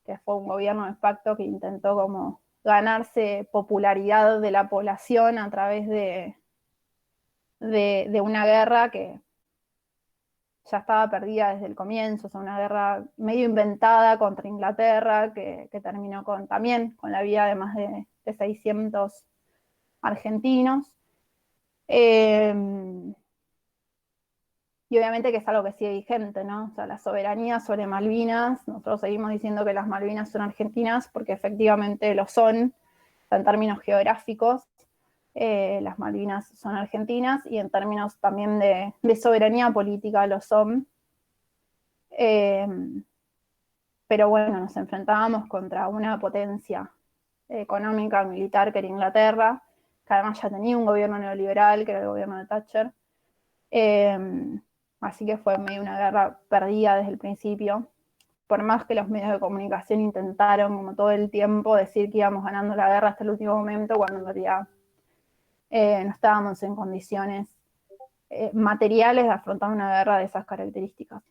que fue un gobierno de facto que intentó como ganarse popularidad de la población a través de una guerra que ya estaba perdida desde el comienzo, o sea, una guerra medio inventada contra Inglaterra, que terminó también con la vida de más de 600 argentinos. Y obviamente que es algo que sigue vigente, ¿no? O sea, la soberanía sobre Malvinas, nosotros seguimos diciendo que las Malvinas son argentinas porque efectivamente lo son, en términos geográficos, las Malvinas son argentinas y en términos también de soberanía política lo son. Pero bueno, nos enfrentábamos contra una potencia económica, militar, que era Inglaterra, que además ya tenía un gobierno neoliberal, que era el gobierno de Thatcher. Así que fue medio una guerra perdida desde el principio. Por más que los medios de comunicación intentaron, como todo el tiempo, decir que íbamos ganando la guerra hasta el último momento, cuando en realidad no estábamos en condiciones materiales de afrontar una guerra de esas características.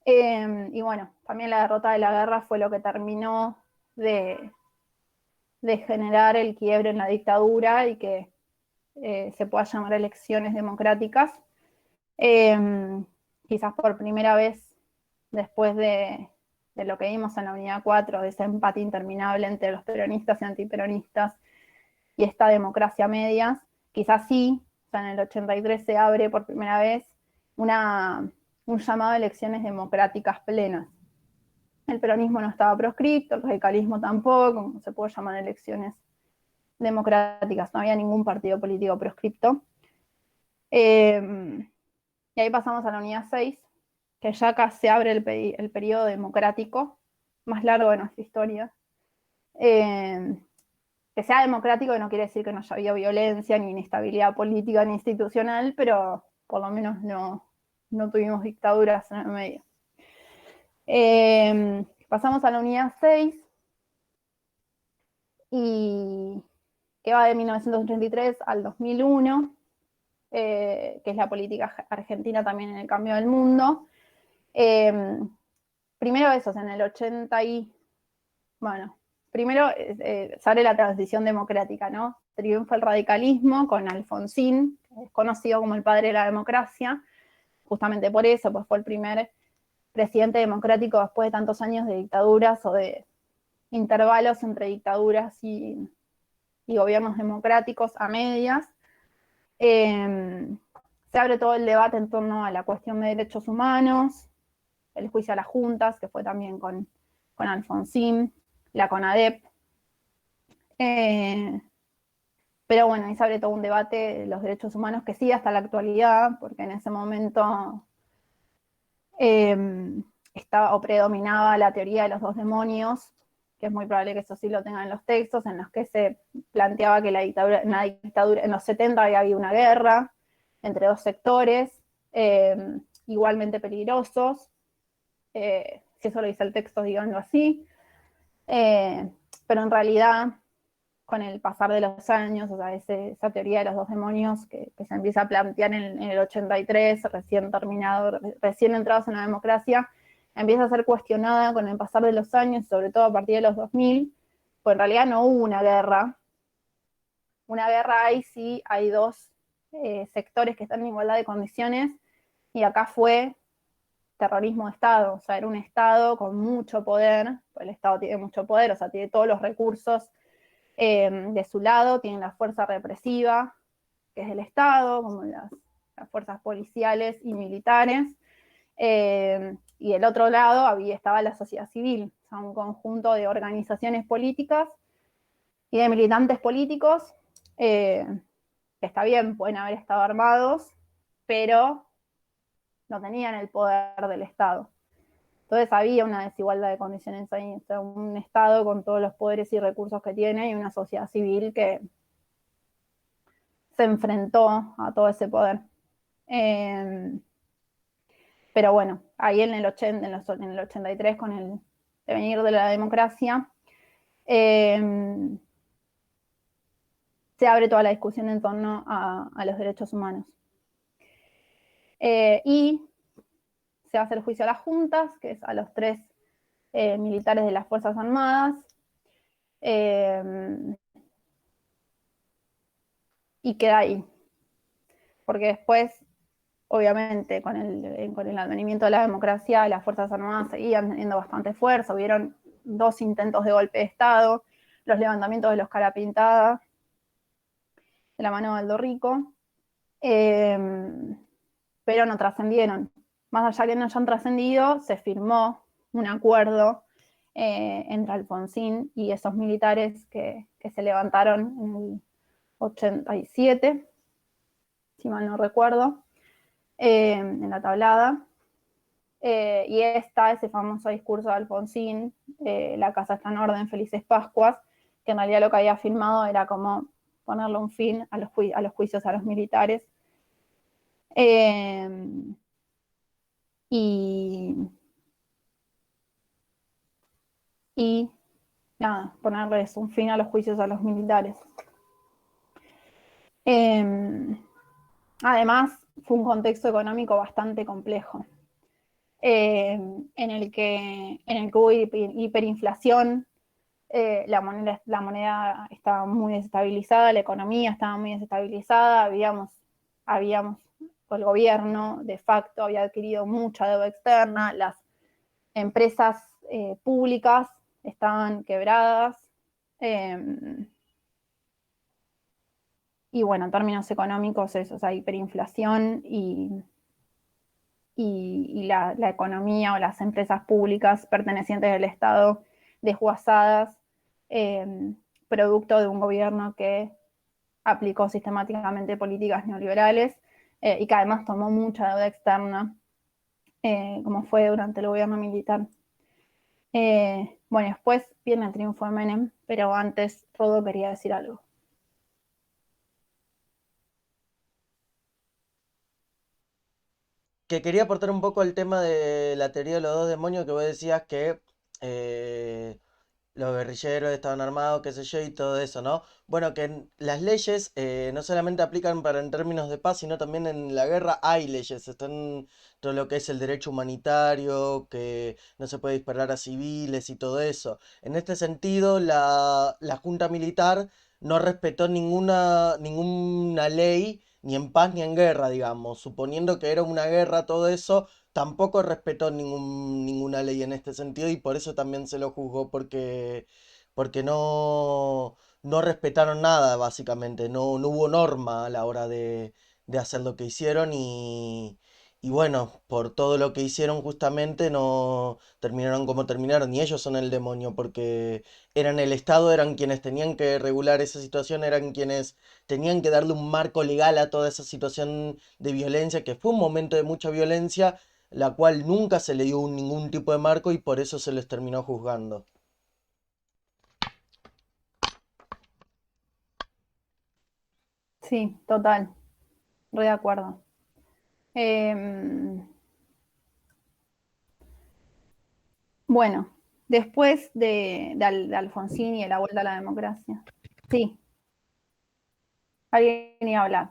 Y bueno, también la derrota de la guerra fue lo que terminó de generar el quiebre en la dictadura y que se pueda llamar elecciones democráticas. Quizás por primera vez después de lo que vimos en la Unidad 4, de ese empate interminable entre los peronistas y antiperonistas y esta democracia medias, quizás sí, o sea, en el 83 se abre por primera vez un llamado a elecciones democráticas plenas. El peronismo no estaba proscripto, el radicalismo tampoco, no se puede llamar elecciones democráticas, no había ningún partido político proscripto. Y ahí pasamos a la Unidad 6, que ya acá se abre el periodo democrático más largo de nuestra historia. Que sea democrático no quiere decir que no haya habido violencia, ni inestabilidad política, ni institucional, pero por lo menos no tuvimos dictaduras en el medio. Pasamos a la Unidad 6, y que va de 1983 al 2001, que es la política argentina también en el cambio del mundo. Primero eso, en el 80 primero se abre la transición democrática, ¿no? Triunfa el radicalismo con Alfonsín, que es conocido como el padre de la democracia, justamente por eso, pues fue el primer presidente democrático después de tantos años de dictaduras o de intervalos entre dictaduras y gobiernos democráticos a medias. Se abre todo el debate en torno a la cuestión de derechos humanos, el juicio a las juntas, que fue también con Alfonsín, la CONADEP. Pero bueno, ahí se abre todo un debate de los derechos humanos que sigue hasta la actualidad, porque en ese momento estaba o predominaba la teoría de los dos demonios, que es muy probable que eso sí lo tengan en los textos, en los que se planteaba que en los 70 había habido una guerra entre dos sectores igualmente peligrosos, si eso lo dice el texto, díganlo así. Pero en realidad, con el pasar de los años, o sea, esa teoría de los dos demonios que se empieza a plantear en el 83, recién entrados en la democracia, empieza a ser cuestionada con el pasar de los años, sobre todo a partir de los 2000, pues en realidad no hubo una guerra. Una guerra hay dos sectores que están en igualdad de condiciones, y acá fue terrorismo de Estado, o sea, era un Estado con mucho poder, pues el Estado tiene mucho poder, o sea, tiene todos los recursos de su lado, tiene la fuerza represiva, que es del Estado, como las fuerzas policiales y militares, y del otro lado estaba la sociedad civil, o sea, un conjunto de organizaciones políticas y de militantes políticos, que está bien, pueden haber estado armados, pero no tenían el poder del Estado. Entonces había una desigualdad de condiciones ahí, o sea, un Estado con todos los poderes y recursos que tiene y una sociedad civil que se enfrentó a todo ese poder. Pero bueno, ahí en el 83, con el devenir de la democracia, se abre toda la discusión en torno a los derechos humanos. Y se hace el juicio a las juntas, que es a los 3 militares de las Fuerzas Armadas, y queda ahí. Porque después, obviamente, con el advenimiento de la democracia, las Fuerzas Armadas seguían teniendo bastante fuerza, hubieron 2 intentos de golpe de Estado, los levantamientos de los Carapintada, de la mano de Aldo Rico, pero no trascendieron. Más allá que no hayan trascendido, se firmó un acuerdo entre Alfonsín y esos militares que se levantaron en el 87, si mal no recuerdo, en la tablada. Y está ese famoso discurso de Alfonsín, la casa está en orden, felices Pascuas, que en realidad lo que había firmado era como ponerle un fin a los juicios a los militares. Y nada, ponerles un fin a los juicios a los militares. Además, fue un contexto económico bastante complejo, en el que hubo hiperinflación, la moneda estaba muy desestabilizada, la economía estaba muy desestabilizada, el gobierno de facto había adquirido mucha deuda externa, las empresas públicas estaban quebradas, y bueno, en términos económicos eso, o sea, hiperinflación y la economía o las empresas públicas pertenecientes al Estado desguazadas, producto de un gobierno que aplicó sistemáticamente políticas neoliberales, y que además tomó mucha deuda externa, como fue durante el gobierno militar. Bueno, después viene el triunfo de Menem, pero antes Rodo quería decir algo. Que quería aportar un poco al tema de la teoría de los dos demonios, que vos decías que los guerrilleros estaban armados, qué sé yo, y todo eso, ¿no? Bueno, que las leyes no solamente aplican para en términos de paz, sino también en la guerra hay leyes. Están todo lo que es el derecho humanitario, que no se puede disparar a civiles y todo eso. En este sentido, la junta militar no respetó ninguna ley, ni en paz ni en guerra, digamos. Suponiendo que era una guerra, todo eso tampoco respetó ninguna ley en este sentido y por eso también se lo juzgó porque no respetaron nada, básicamente. No hubo norma a la hora de hacer lo que hicieron y bueno, por todo lo que hicieron justamente no terminaron como terminaron y ellos son el demonio porque eran el Estado, eran quienes tenían que regular esa situación, eran quienes tenían que darle un marco legal a toda esa situación de violencia, que fue un momento de mucha violencia la cual nunca se le dio ningún tipo de marco y por eso se les terminó juzgando. Sí, total, re de acuerdo. Bueno, después de Alfonsín y de la vuelta a la democracia. Sí. Alguien iba a hablar.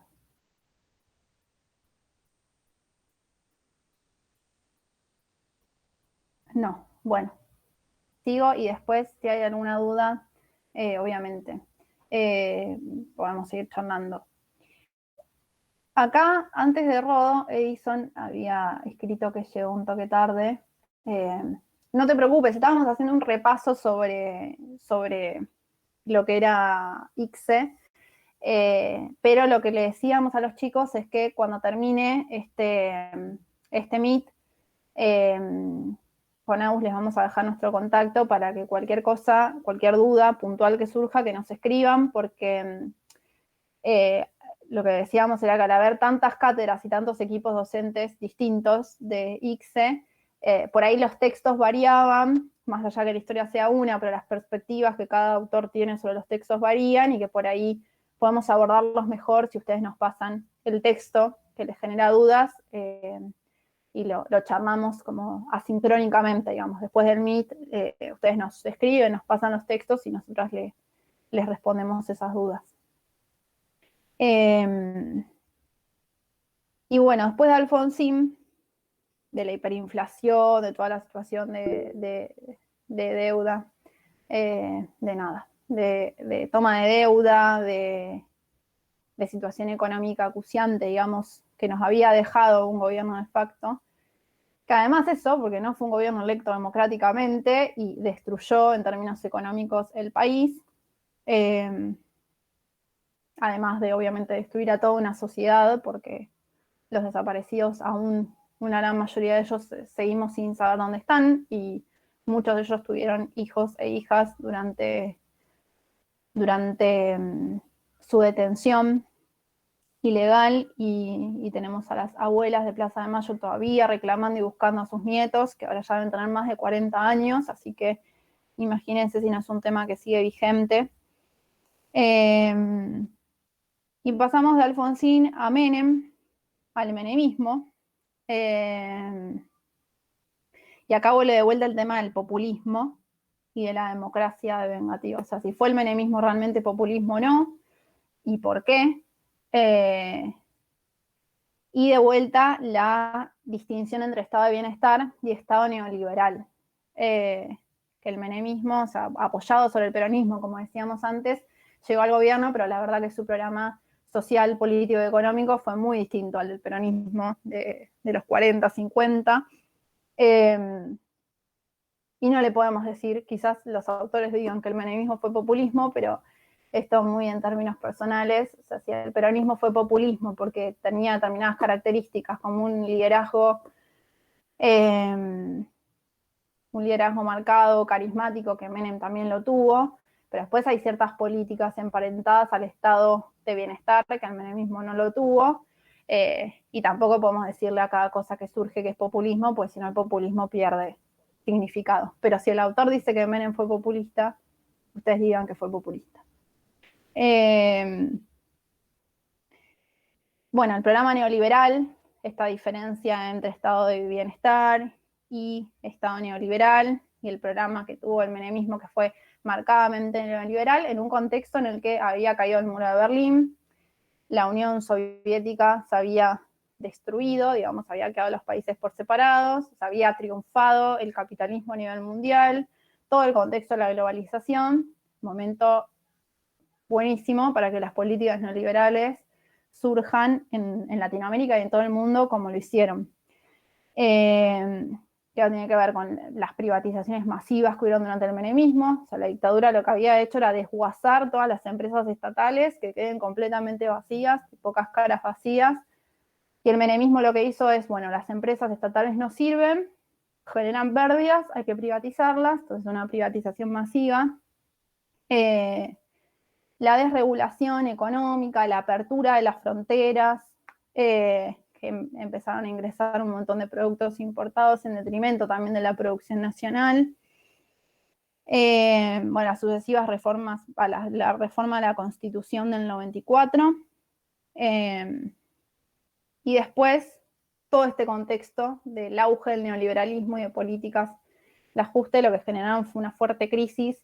No, bueno. Sigo y después, si hay alguna duda, obviamente, podemos seguir charlando. Acá, antes de Rodo, Edison había escrito que llegó un toque tarde. No te preocupes, estábamos haciendo un repaso sobre lo que era ICSE, pero lo que le decíamos a los chicos es que cuando termine este Meet, con Agus les vamos a dejar nuestro contacto para que cualquier cosa, cualquier duda puntual que surja, que nos escriban, porque lo que decíamos era que al haber tantas cátedras y tantos equipos docentes distintos de ICSE, por ahí los textos variaban, más allá que la historia sea una, pero las perspectivas que cada autor tiene sobre los textos varían y que por ahí podemos abordarlos mejor si ustedes nos pasan el texto que les genera dudas y lo charlamos como asincrónicamente, digamos. Después del Meet, ustedes nos escriben, nos pasan los textos y nosotras les respondemos esas dudas. Y bueno, después de Alfonsín, de la hiperinflación, de toda la situación de deuda, de toma de deuda, de situación económica acuciante, digamos, que nos había dejado un gobierno de facto, que además eso, porque no fue un gobierno electo democráticamente y destruyó en términos económicos el país, además de obviamente destruir a toda una sociedad, porque los desaparecidos aún una gran mayoría de ellos seguimos sin saber dónde están y muchos de ellos tuvieron hijos e hijas durante su detención ilegal y tenemos a las abuelas de Plaza de Mayo todavía reclamando y buscando a sus nietos, que ahora ya deben tener más de 40 años, así que imagínense si no es un tema que sigue vigente. Y pasamos de Alfonsín a Menem, al menemismo. Y acá vuelve de vuelta el tema del populismo y de la democracia devengativa. O sea, si fue el menemismo realmente populismo o no, y por qué. Y de vuelta la distinción entre estado de bienestar y estado neoliberal. Que el menemismo, o sea, apoyado sobre el peronismo, como decíamos antes, llegó al gobierno, pero la verdad que su programa social, político y económico fue muy distinto al del peronismo de los 40, 50. Y no le podemos decir, quizás los autores digan que el menemismo fue populismo, pero esto muy en términos personales, o sea, si el peronismo fue populismo porque tenía determinadas características como un liderazgo marcado, carismático, que Menem también lo tuvo, pero después hay ciertas políticas emparentadas al estado de bienestar que el menemismo no lo tuvo, y tampoco podemos decirle a cada cosa que surge que es populismo, pues si no el populismo pierde significado. Pero si el autor dice que Menem fue populista, ustedes digan que fue populista. Bueno, el programa neoliberal, esta diferencia entre estado de bienestar y estado neoliberal, y el programa que tuvo el menemismo, que fue marcadamente neoliberal, en un contexto en el que había caído el muro de Berlín, la Unión Soviética se había destruido, digamos, había quedado los países por separados, se había triunfado el capitalismo a nivel mundial, todo el contexto de la globalización, momento buenísimo para que las políticas neoliberales surjan en Latinoamérica y en todo el mundo como lo hicieron. Que tiene que ver con las privatizaciones masivas que hubieron durante el menemismo. O sea, la dictadura lo que había hecho era desguazar todas las empresas estatales que queden completamente vacías, pocas caras vacías. Y el menemismo lo que hizo es, bueno, las empresas estatales no sirven, generan pérdidas, hay que privatizarlas, entonces una privatización masiva. La desregulación económica, la apertura de las fronteras, que empezaron a ingresar un montón de productos importados en detrimento también de la producción nacional. Bueno, las sucesivas reformas, la reforma a la Constitución del 94. Y después todo este contexto del auge del neoliberalismo y de políticas el ajuste lo que generaron fue una fuerte crisis,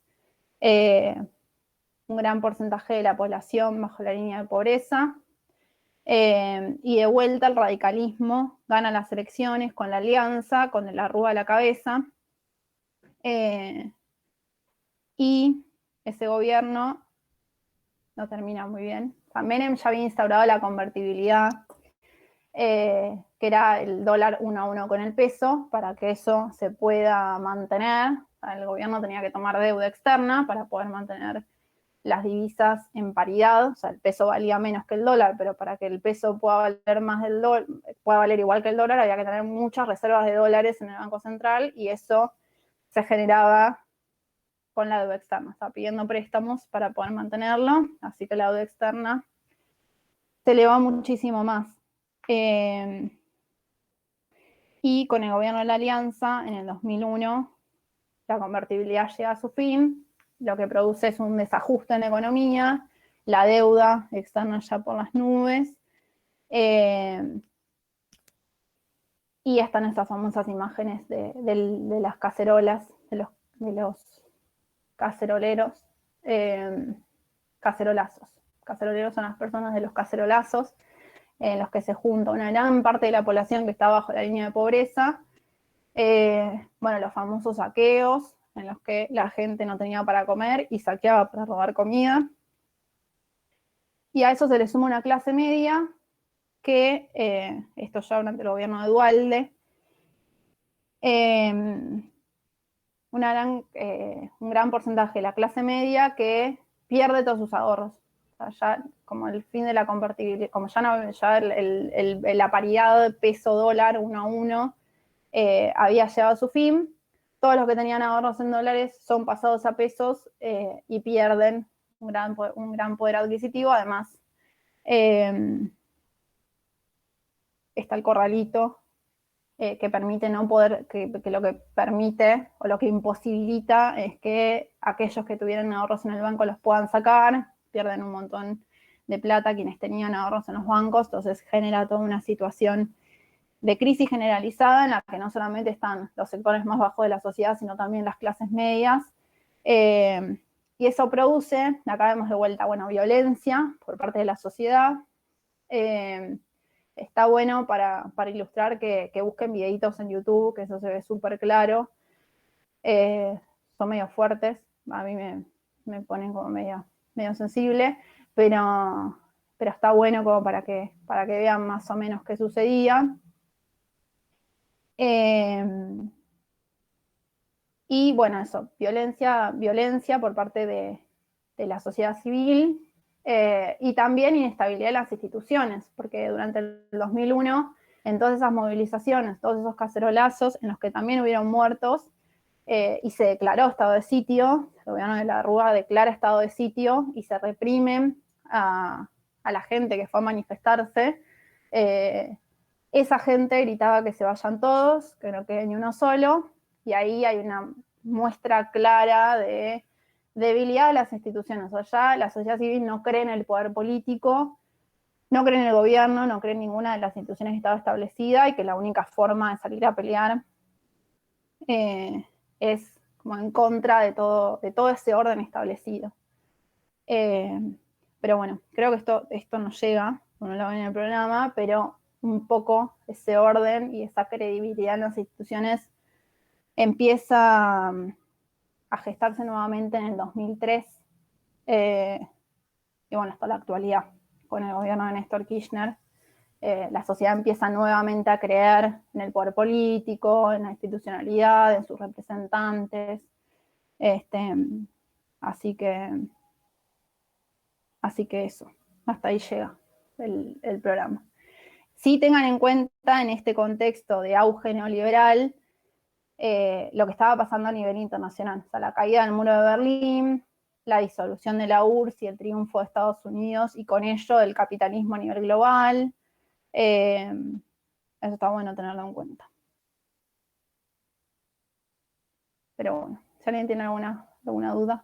un gran porcentaje de la población bajo la línea de pobreza, y de vuelta el radicalismo gana las elecciones con la alianza, con la Rúa a la cabeza, y ese gobierno no termina muy bien. Menem ya había instaurado la convertibilidad, que era el dólar 1 a 1 con el peso, para que eso se pueda mantener. El gobierno tenía que tomar deuda externa para poder mantener las divisas en paridad, o sea, el peso valía menos que el dólar, pero para que el peso pueda valer más del dólar, pueda valer igual que el dólar, había que tener muchas reservas de dólares en el Banco Central, y eso se generaba con la deuda externa. Estaba pidiendo préstamos para poder mantenerlo, así que la deuda externa se elevó muchísimo más. Y con el gobierno de la Alianza, en el 2001, la convertibilidad llega a su fin, lo que produce es un desajuste en la economía, la deuda externa ya por las nubes, y están estas famosas imágenes de las cacerolas, de los caceroleros, cacerolazos. Caceroleros son las personas de los cacerolazos, en los que se junta una gran parte de la población que está bajo la línea de pobreza. Bueno, los famosos saqueos, en los que la gente no tenía para comer y saqueaba para robar comida. Y a eso se le suma una clase media que, esto ya durante el gobierno de Duhalde, un gran porcentaje de la clase media que pierde todos sus ahorros. O sea, ya como el fin de la convertibilidad, como ya no, ya la paridad peso-dólar 1 a 1 había llegado a su fin, todos los que tenían ahorros en dólares son pasados a pesos, y pierden un gran poder adquisitivo. Además, está el corralito, que permite no poder, que lo que permite o lo que imposibilita es que aquellos que tuvieran ahorros en el banco los puedan sacar, pierden un montón de plata quienes tenían ahorros en los bancos, entonces genera toda una situación de crisis generalizada en la que no solamente están los sectores más bajos de la sociedad, sino también las clases medias, y eso produce, acá vemos de vuelta, bueno, violencia por parte de la sociedad. Está bueno para ilustrar que busquen videitos en YouTube, que eso se ve súper claro. Son medio fuertes, a mí me ponen como medio sensible, pero está bueno como para que vean más o menos qué sucedía. Y bueno, eso, violencia por parte de la sociedad civil, y también inestabilidad de las instituciones, porque durante el 2001, en todas esas movilizaciones, todos esos cacerolazos en los que también hubieron muertos, y se declaró estado de sitio, el gobierno de la Rúa declara estado de sitio y se reprimen a la gente que fue a manifestarse. Esa gente gritaba que se vayan todos, que no quede ni uno solo, y ahí hay una muestra clara de debilidad de las instituciones. O sea, la sociedad civil no cree en el poder político, no cree en el gobierno, no cree en ninguna de las instituciones que estaba establecida, y que la única forma de salir a pelear es como en contra de todo ese orden establecido. Pero bueno, creo que esto no llega, no lo ven en el programa, pero un poco ese orden y esa credibilidad en las instituciones empieza a gestarse nuevamente en el 2003, y bueno, hasta la actualidad, con el gobierno de Néstor Kirchner. La sociedad empieza nuevamente a creer en el poder político, en la institucionalidad, en sus representantes. Así que eso, hasta ahí llega el programa. Sí, tengan en cuenta en este contexto de auge neoliberal lo que estaba pasando a nivel internacional. O sea, la caída del muro de Berlín, la disolución de la URSS y el triunfo de Estados Unidos, y con ello del capitalismo a nivel global. Eso está bueno tenerlo en cuenta. Pero bueno, si alguien tiene alguna duda,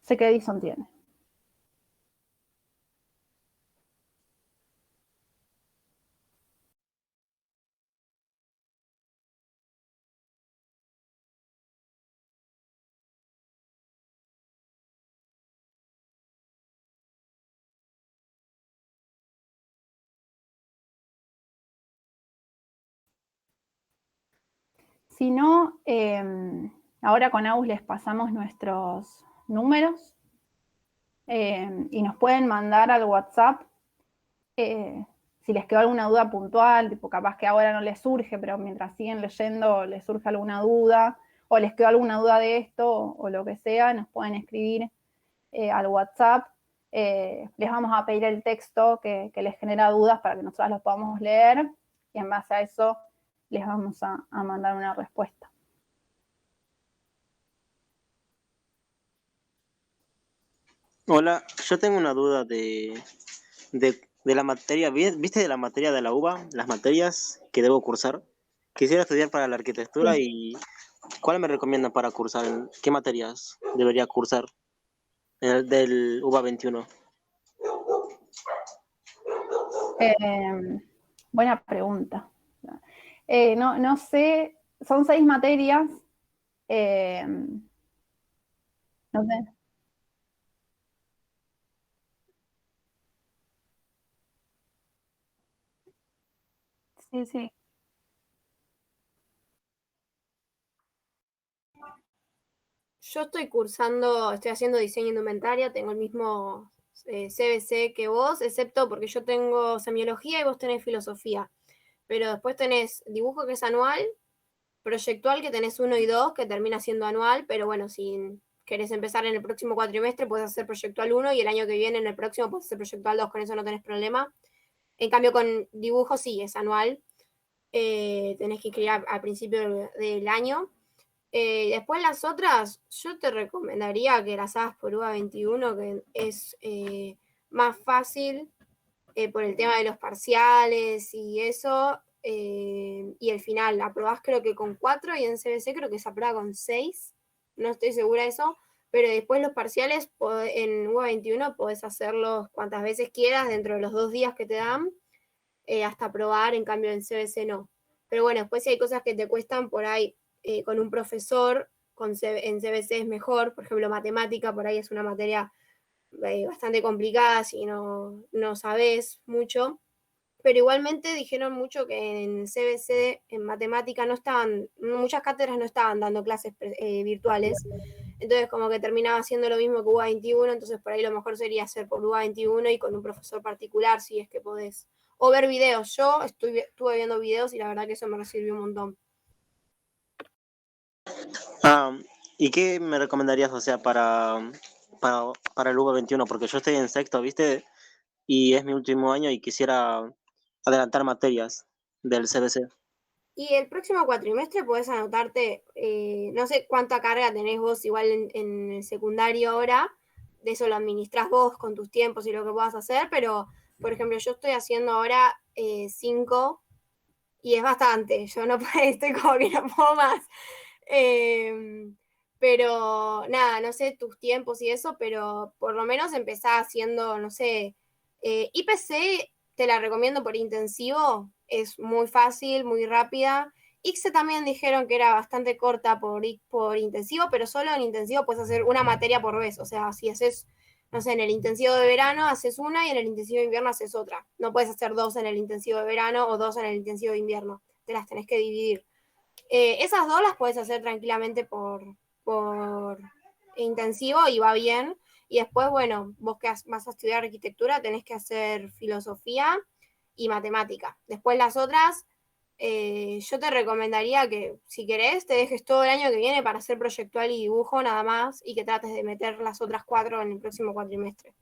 sé que Edison tiene. Si no, ahora con AUS les pasamos nuestros números y nos pueden mandar al WhatsApp si les quedó alguna duda puntual, tipo capaz que ahora no les surge, pero mientras siguen leyendo les surge alguna duda, o les quedó alguna duda de esto, o lo que sea, nos pueden escribir al WhatsApp. Les vamos a pedir el texto que les genera dudas para que nosotros los podamos leer, y en base a eso les vamos a mandar una respuesta. Hola, yo tengo una duda de la materia, ¿viste de la materia de la UBA? Las materias que debo cursar. Quisiera estudiar para la arquitectura Sí. y ¿cuál me recomiendan para cursar? ¿Qué materias debería cursar del UBA 21? Buena pregunta. No sé, son 6 materias. No sé. Sí, sí. Yo estoy haciendo diseño indumentaria, tengo el mismo CBC que vos, excepto porque yo tengo semiología y vos tenés filosofía. Pero después tenés dibujo que es anual, proyectual que tenés 1 y 2 que termina siendo anual, pero bueno, si querés empezar en el próximo cuatrimestre puedes hacer proyectual 1 y el año que viene en el próximo puedes hacer proyectual 2, con eso no tenés problema. En cambio con dibujo sí, es anual, tenés que inscribir al principio del año. Después las otras, yo te recomendaría que las hagas por UBA 21, que es más fácil por el tema de los parciales y eso, y el final, aprobás creo que con 4 y en CBC creo que se aprueba con 6, no estoy segura de eso, pero después los parciales en UBA 21 podés hacerlos cuantas veces quieras dentro de los 2 días que te dan, hasta aprobar, en cambio en CBC no. Pero bueno, después si hay cosas que te cuestan por ahí, con un profesor en CBC es mejor, por ejemplo matemática, por ahí es una materia bastante complicada si no sabes mucho, pero igualmente dijeron mucho que en CBC, en matemática, muchas cátedras no estaban dando clases virtuales, entonces como que terminaba haciendo lo mismo que UBA 21, entonces por ahí lo mejor sería hacer por UBA 21 y con un profesor particular si es que podés. O ver videos, yo estuve viendo videos y la verdad que eso me sirvió un montón. ¿Y qué me recomendarías, o sea, para el UBA 21? Porque yo estoy en sexto, ¿viste? Y es mi último año y quisiera adelantar materias del CBC. Y el próximo cuatrimestre podés anotarte, no sé cuánta carga tenés vos igual en el secundario ahora, de eso lo administrás vos con tus tiempos y lo que puedas hacer, pero por ejemplo yo estoy haciendo ahora 5 y es bastante, yo no estoy como que no puedo más. Pero nada, no sé tus tiempos y eso, pero por lo menos empezá haciendo, no sé, IPC te la recomiendo por intensivo, es muy fácil, muy rápida. ICSE también dijeron que era bastante corta por intensivo, pero solo en intensivo puedes hacer una materia por vez, o sea, si haces, no sé, en el intensivo de verano haces una y en el intensivo de invierno haces otra. No puedes hacer 2 en el intensivo de verano o 2 en el intensivo de invierno, te las tenés que dividir. Esas 2 las puedes hacer tranquilamente por intensivo y va bien. Y después, bueno, vos que vas a estudiar arquitectura tenés que hacer filosofía y matemática. Después las otras, yo te recomendaría que si querés te dejes todo el año que viene para hacer proyectual y dibujo nada más y que trates de meter las otras 4 en el próximo cuatrimestre.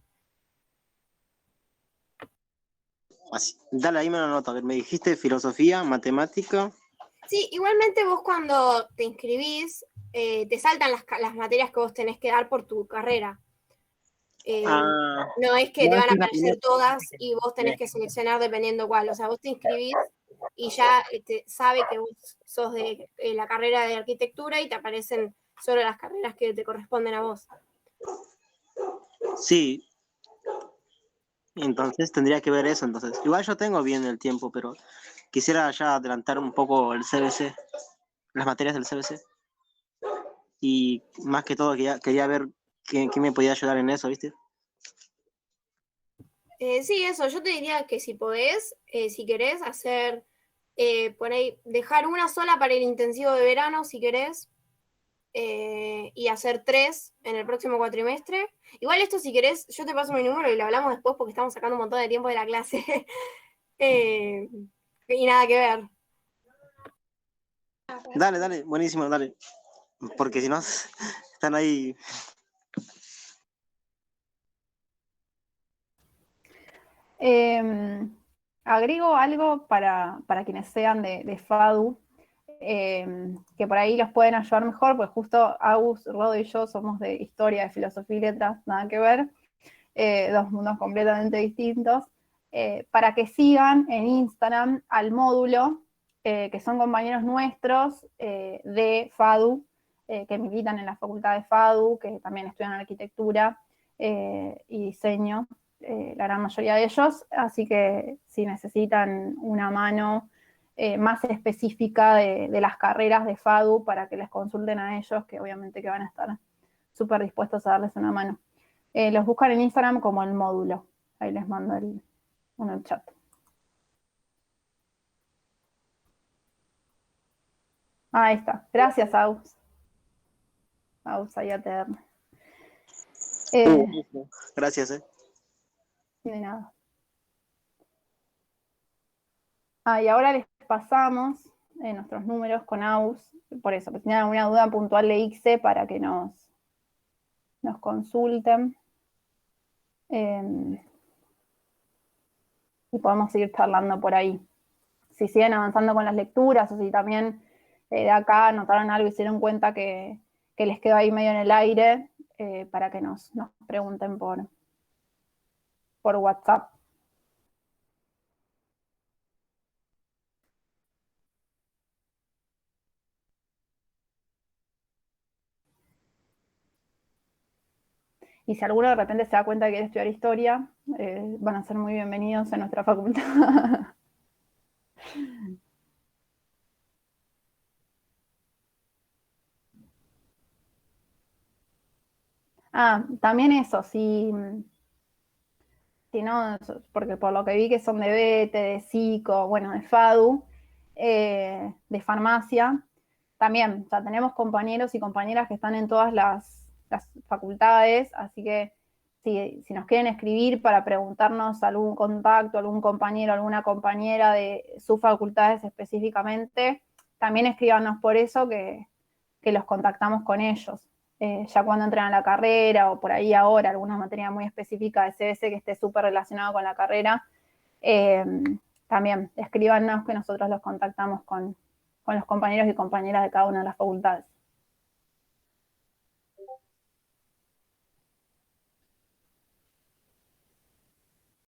Así, dale, ahí me lo anoto. A ver, me dijiste filosofía, matemática. Sí, igualmente vos cuando te inscribís, te saltan las materias que vos tenés que dar por tu carrera. No es que te van a aparecer todas y vos tenés que seleccionar dependiendo cuál. O sea, vos te inscribís y ya sabe que vos sos de la carrera de arquitectura y te aparecen solo las carreras que te corresponden a vos. Sí, entonces tendría que ver eso. Entonces, igual yo tengo bien el tiempo, pero quisiera ya adelantar un poco el CBC, las materias del CBC. Y más que todo quería ver qué me podía ayudar en eso, ¿viste? Sí, eso, yo te diría que si podés, si querés hacer por ahí dejar una sola para el intensivo de verano, si querés, y hacer 3 en el próximo cuatrimestre. Igual esto, si querés, yo te paso mi número y lo hablamos después porque estamos sacando un montón de tiempo de la clase. Y nada que ver. Dale, buenísimo, dale. Porque si no, están ahí. Agrego algo para quienes sean de FADU, que por ahí los pueden ayudar mejor, pues justo Agus, Rodo y yo somos de historia, de filosofía y letras, nada que ver, dos mundos completamente distintos, para que sigan en Instagram al módulo, que son compañeros nuestros de FADU, que militan en la facultad de FADU, que también estudian arquitectura y diseño, la gran mayoría de ellos, así que si necesitan una mano más específica de las carreras de FADU para que les consulten a ellos, que obviamente que van a estar súper dispuestos a darles una mano. Los buscan en Instagram como el módulo. Ahí les mando uno el chat. Ahí está. Gracias, Aus. Aus, ahí ATR. Gracias, De nada. Y ahora les pasamos nuestros números con Aus. Por eso, si tienen alguna duda puntual de ICSE para que nos consulten. Y podemos seguir charlando por ahí. Si siguen avanzando con las lecturas o si también de acá notaron algo y se dieron cuenta que les quedó ahí medio en el aire, para que nos pregunten por WhatsApp. Y si alguno de repente se da cuenta que quiere estudiar historia, van a ser muy bienvenidos en nuestra facultad. También eso, si no, porque por lo que vi que son de BETE, de Psico, bueno, de FADU, de farmacia, también, o sea, tenemos compañeros y compañeras que están en todas las facultades, así que si nos quieren escribir para preguntarnos algún contacto, algún compañero, alguna compañera de sus facultades específicamente, también escríbanos por eso que los contactamos con ellos. Ya cuando entren a la carrera o por ahí ahora, alguna materia muy específica de CBC que esté súper relacionada con la carrera, también escríbanos que nosotros los contactamos con los compañeros y compañeras de cada una de las facultades.